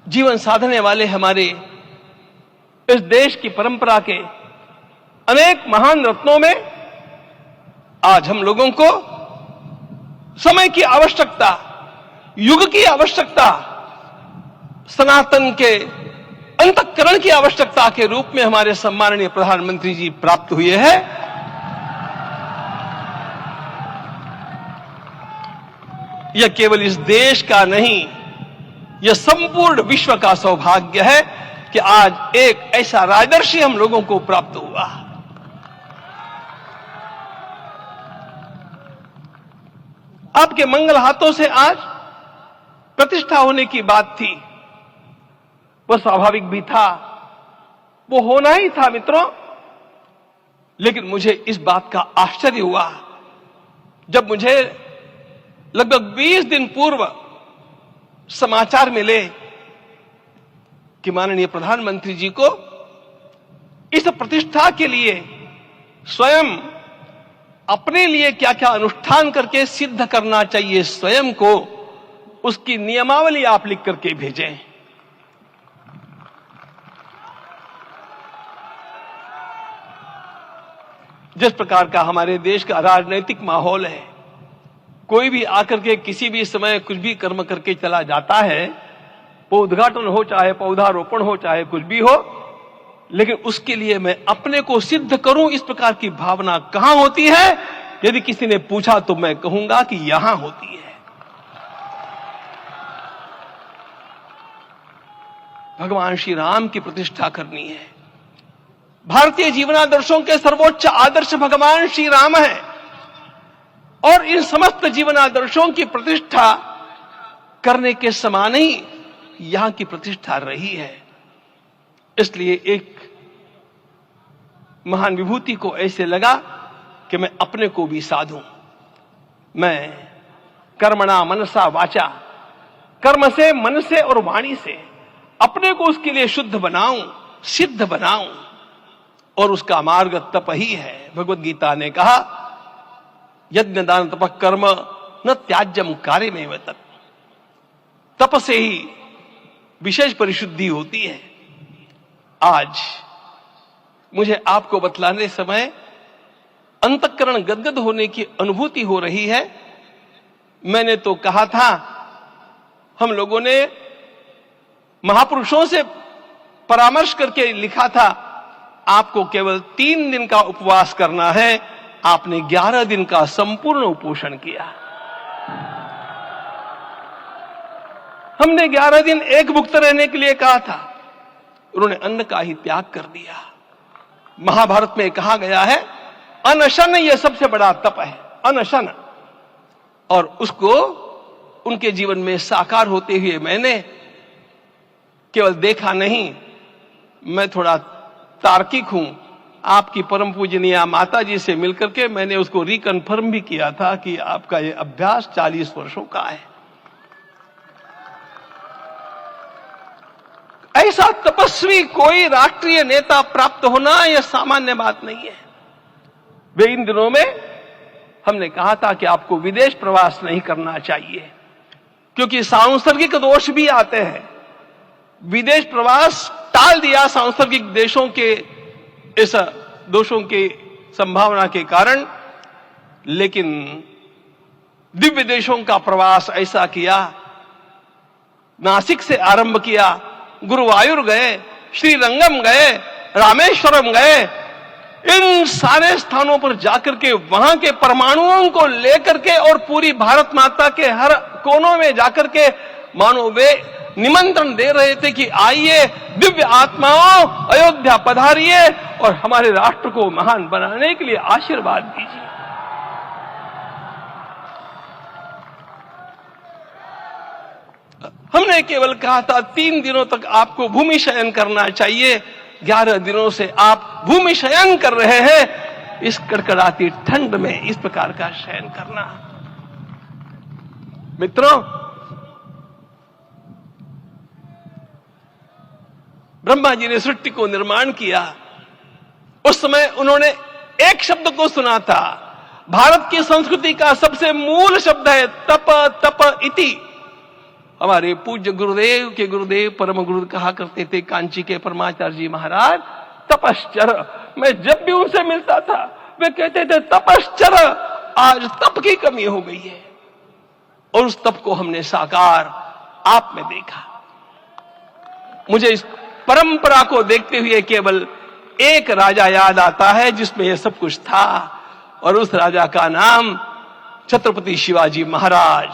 जीवन साधने वाले हमारे इस देश की परंपरा के अनेक महान रत्नों में आज हम लोगों को समय की आवश्यकता, युग की आवश्यकता, सनातन के अंतःकरण की आवश्यकता के रूप में हमारे सम्माननीय प्रधानमंत्री जी प्राप्त हुए हैं। यह केवल इस देश का नहीं, यह संपूर्ण विश्व का सौभाग्य है कि आज एक ऐसा राजदर्शी हम लोगों को प्राप्त हुआ। आपके मंगल हाथों से आज प्रतिष्ठा होने की बात थी, वह स्वाभाविक भी था, वो होना ही था मित्रों। लेकिन मुझे इस बात का आश्चर्य हुआ जब मुझे लगभग 20 दिन पूर्व समाचार मिले कि माननीय प्रधानमंत्री जी को इस प्रतिष्ठा के लिए स्वयं अपने लिए क्या क्या अनुष्ठान करके सिद्ध करना चाहिए स्वयं को, उसकी नियमावली आप लिख करके भेजें। जिस प्रकार का हमारे देश का राजनीतिक माहौल है, कोई भी आकर के किसी भी समय कुछ भी कर्म करके चला जाता है, वो उद्घाटन हो चाहे पौधारोपण हो चाहे कुछ भी हो, लेकिन उसके लिए मैं अपने को सिद्ध करूं, इस प्रकार की भावना कहां होती है? यदि किसी ने पूछा तो मैं कहूंगा कि यहां होती है। भगवान श्री राम की प्रतिष्ठा करनी है। भारतीय जीवनादर्शों के सर्वोच्च आदर्श भगवान श्री राम है और इन समस्त जीवनादर्शों की प्रतिष्ठा करने के समान ही यहां की प्रतिष्ठा रही है। इसलिए एक महान विभूति को ऐसे लगा कि मैं अपने को भी साधूं। मैं कर्मणा मनसा वाचा, कर्म से, मन से और वाणी से अपने को उसके लिए शुद्ध बनाऊं, सिद्ध बनाऊं, और उसका मार्ग तप ही है। भगवत गीता ने कहा, यज्ञ दान तप कर्म न त्याज्यम कार्य में तप। तप से ही विशेष परिशुद्धि होती है। आज मुझे आपको बतलाने समय अंतःकरण गदगद होने की अनुभूति हो रही है। मैंने तो कहा था, हम लोगों ने महापुरुषों से परामर्श करके लिखा था, आपको केवल 3 दिन का उपवास करना है। आपने 11 दिन का संपूर्ण उपोषण किया। हमने 11 दिन एक भुक्त रहने के लिए कहा था, उन्होंने अन्न का ही त्याग कर दिया। महाभारत में कहा गया है, अनशन यह सबसे बड़ा तप है, अनशन। और उसको उनके जीवन में साकार होते हुए मैंने केवल देखा नहीं, मैं थोड़ा तार्किक हूं। आपकी परम पूजनीय माता जी से मिलकर के मैंने उसको रिकन्फर्म भी किया था कि आपका यह अभ्यास 40 वर्षों का है। ऐसा तपस्वी कोई राष्ट्रीय नेता प्राप्त होना यह सामान्य बात नहीं है। वे इन दिनों में हमने कहा था कि आपको विदेश प्रवास नहीं करना चाहिए, क्योंकि सांसर्गिक दोष भी आते हैं। विदेश प्रवास टाल दिया सांसर्गिक देशों के इस दोषों की संभावना के कारण, लेकिन दिव्य देशों का प्रवास ऐसा किया। नासिक से आरंभ किया, गुरुवायूर गए, श्रीरंगम गए, रामेश्वरम गए। इन सारे स्थानों पर जाकर के वहां के परमाणुओं को लेकर के और पूरी भारत माता के हर कोनों में जाकर के मानो वे निमंत्रण दे रहे थे कि आइए दिव्य आत्माओं, अयोध्या पधारिए और हमारे राष्ट्र को महान बनाने के लिए आशीर्वाद दीजिए। हमने केवल कहा था 3 दिनों तक आपको भूमि शयन करना चाहिए। 11 दिनों से आप भूमि शयन कर रहे हैं। इस कड़कड़ाती ठंड में इस प्रकार का शयन करना, मित्रों, ब्रह्मा जी ने सृष्टि को निर्माण किया। उस समय उन्होंने एक शब्द को सुना था। भारत की संस्कृति का सबसे मूल शब्द है तप तप इति। हमारे पूज्य गुरुदेव के गुरुदेव परम गुरु कहा करते थे, कांची के परमाचार्य जी महाराज, तपश्चर। मैं जब भी उनसे मिलता था वे कहते थे तपश्चर। आज तप की कमी हो गई है और उस तप को हमने साकार आप में देखा। मुझे इस परंपरा को देखते हुए केवल एक राजा याद आता है जिसमें यह सब कुछ था, और उस राजा का नाम छत्रपति शिवाजी महाराज।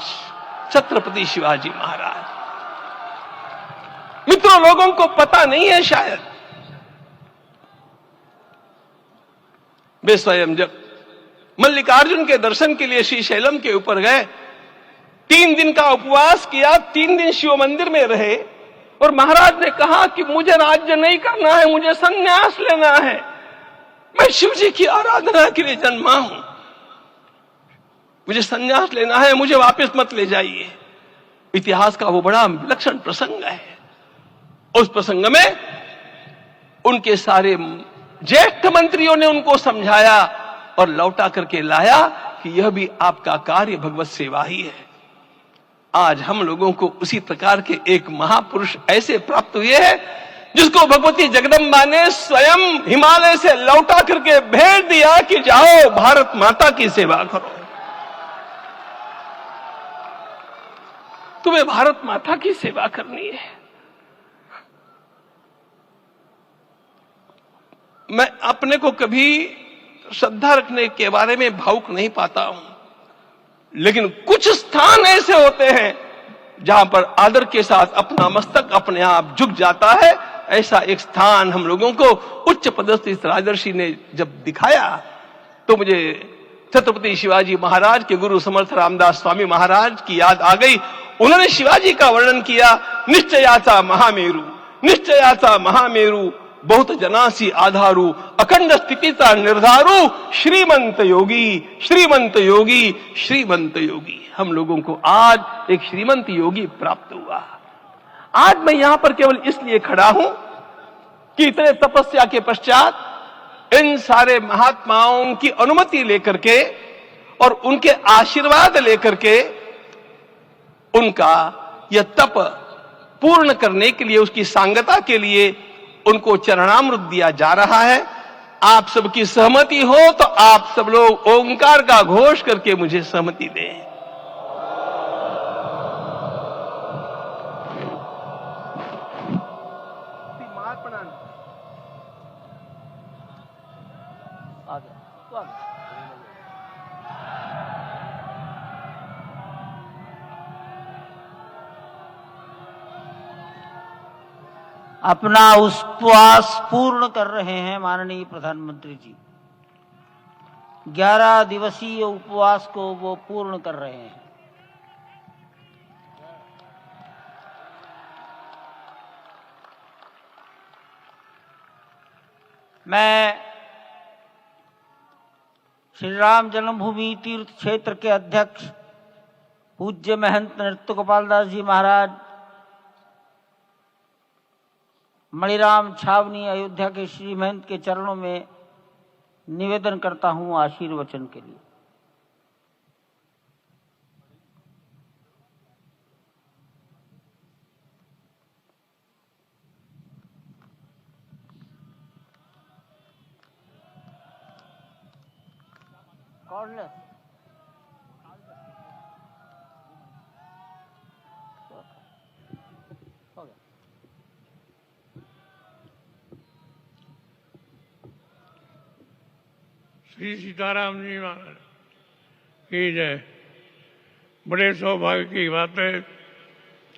छत्रपति शिवाजी महाराज। मित्रों, लोगों को पता नहीं है शायद, वे स्वयं जब मल्लिकार्जुन के दर्शन के लिए श्री शैलम के ऊपर गए, 3 दिन का उपवास किया, 3 दिन शिव मंदिर में रहे, और महाराज ने कहा कि मुझे राज्य नहीं करना है, मुझे संन्यास लेना है, मैं शिव जी की आराधना के लिए जन्मा हूं, मुझे संन्यास लेना है, मुझे वापस मत ले जाइए। इतिहास का वो बड़ा विलक्षण प्रसंग है। उस प्रसंग में उनके सारे ज्येष्ठ मंत्रियों ने उनको समझाया और लौटा करके लाया कि यह भी आपका कार्य भगवत सेवा ही है। आज हम लोगों को उसी प्रकार के एक महापुरुष ऐसे प्राप्त हुए हैं जिसको भगवती जगदम्बा ने स्वयं हिमालय से लौटा करके भेज दिया कि जाओ भारत माता की सेवा करो। तुम्हें भारत माता की सेवा करनी है। मैं अपने को कभी श्रद्धा रखने के बारे में भावुक नहीं पाता हूं, लेकिन कुछ स्थान ऐसे होते हैं जहां पर आदर के साथ अपना मस्तक अपने आप झुक जाता है। ऐसा एक स्थान हम लोगों को उच्च पदस्थ इस राजर्षि ने जब दिखाया तो मुझे छत्रपति शिवाजी महाराज के गुरु समर्थ रामदास स्वामी महाराज की याद आ गई। उन्होंने शिवाजी का वर्णन किया, निश्चयाचा महामेरु, निश्चयाचा महामेरु, बहुत जनासी आधारू, अखंड स्थितिता निर्धारू, श्रीमंत योगी, श्रीमंत योगी, श्रीमंत योगी। हम लोगों को आज एक श्रीमंत योगी प्राप्त हुआ। आज मैं यहां पर केवल इसलिए खड़ा हूं कि इतने तपस्या के पश्चात इन सारे महात्माओं की अनुमति लेकर के और उनके आशीर्वाद लेकर के उनका यह तप पूर्ण करने के लिए, उसकी सांगता के लिए उनको चरणामृत दिया जा रहा है। आप सबकी सहमति हो तो आप सब लोग ओंकार का घोष करके मुझे सहमति दें। अपना उपवास पूर्ण कर रहे हैं माननीय प्रधानमंत्री जी। 11 दिवसीय उपवास को वो पूर्ण कर रहे हैं। मैं श्री राम जन्मभूमि तीर्थ क्षेत्र के अध्यक्ष पूज्य महंत नृत्य गोपाल दास जी महाराज, मणिराम छावनी अयोध्या के श्री महंत के चरणों में निवेदन करता हूं आशीर्वचन के लिए। श्री सीताराम जी महाराज की जय। बड़े सौभाग्य की बात है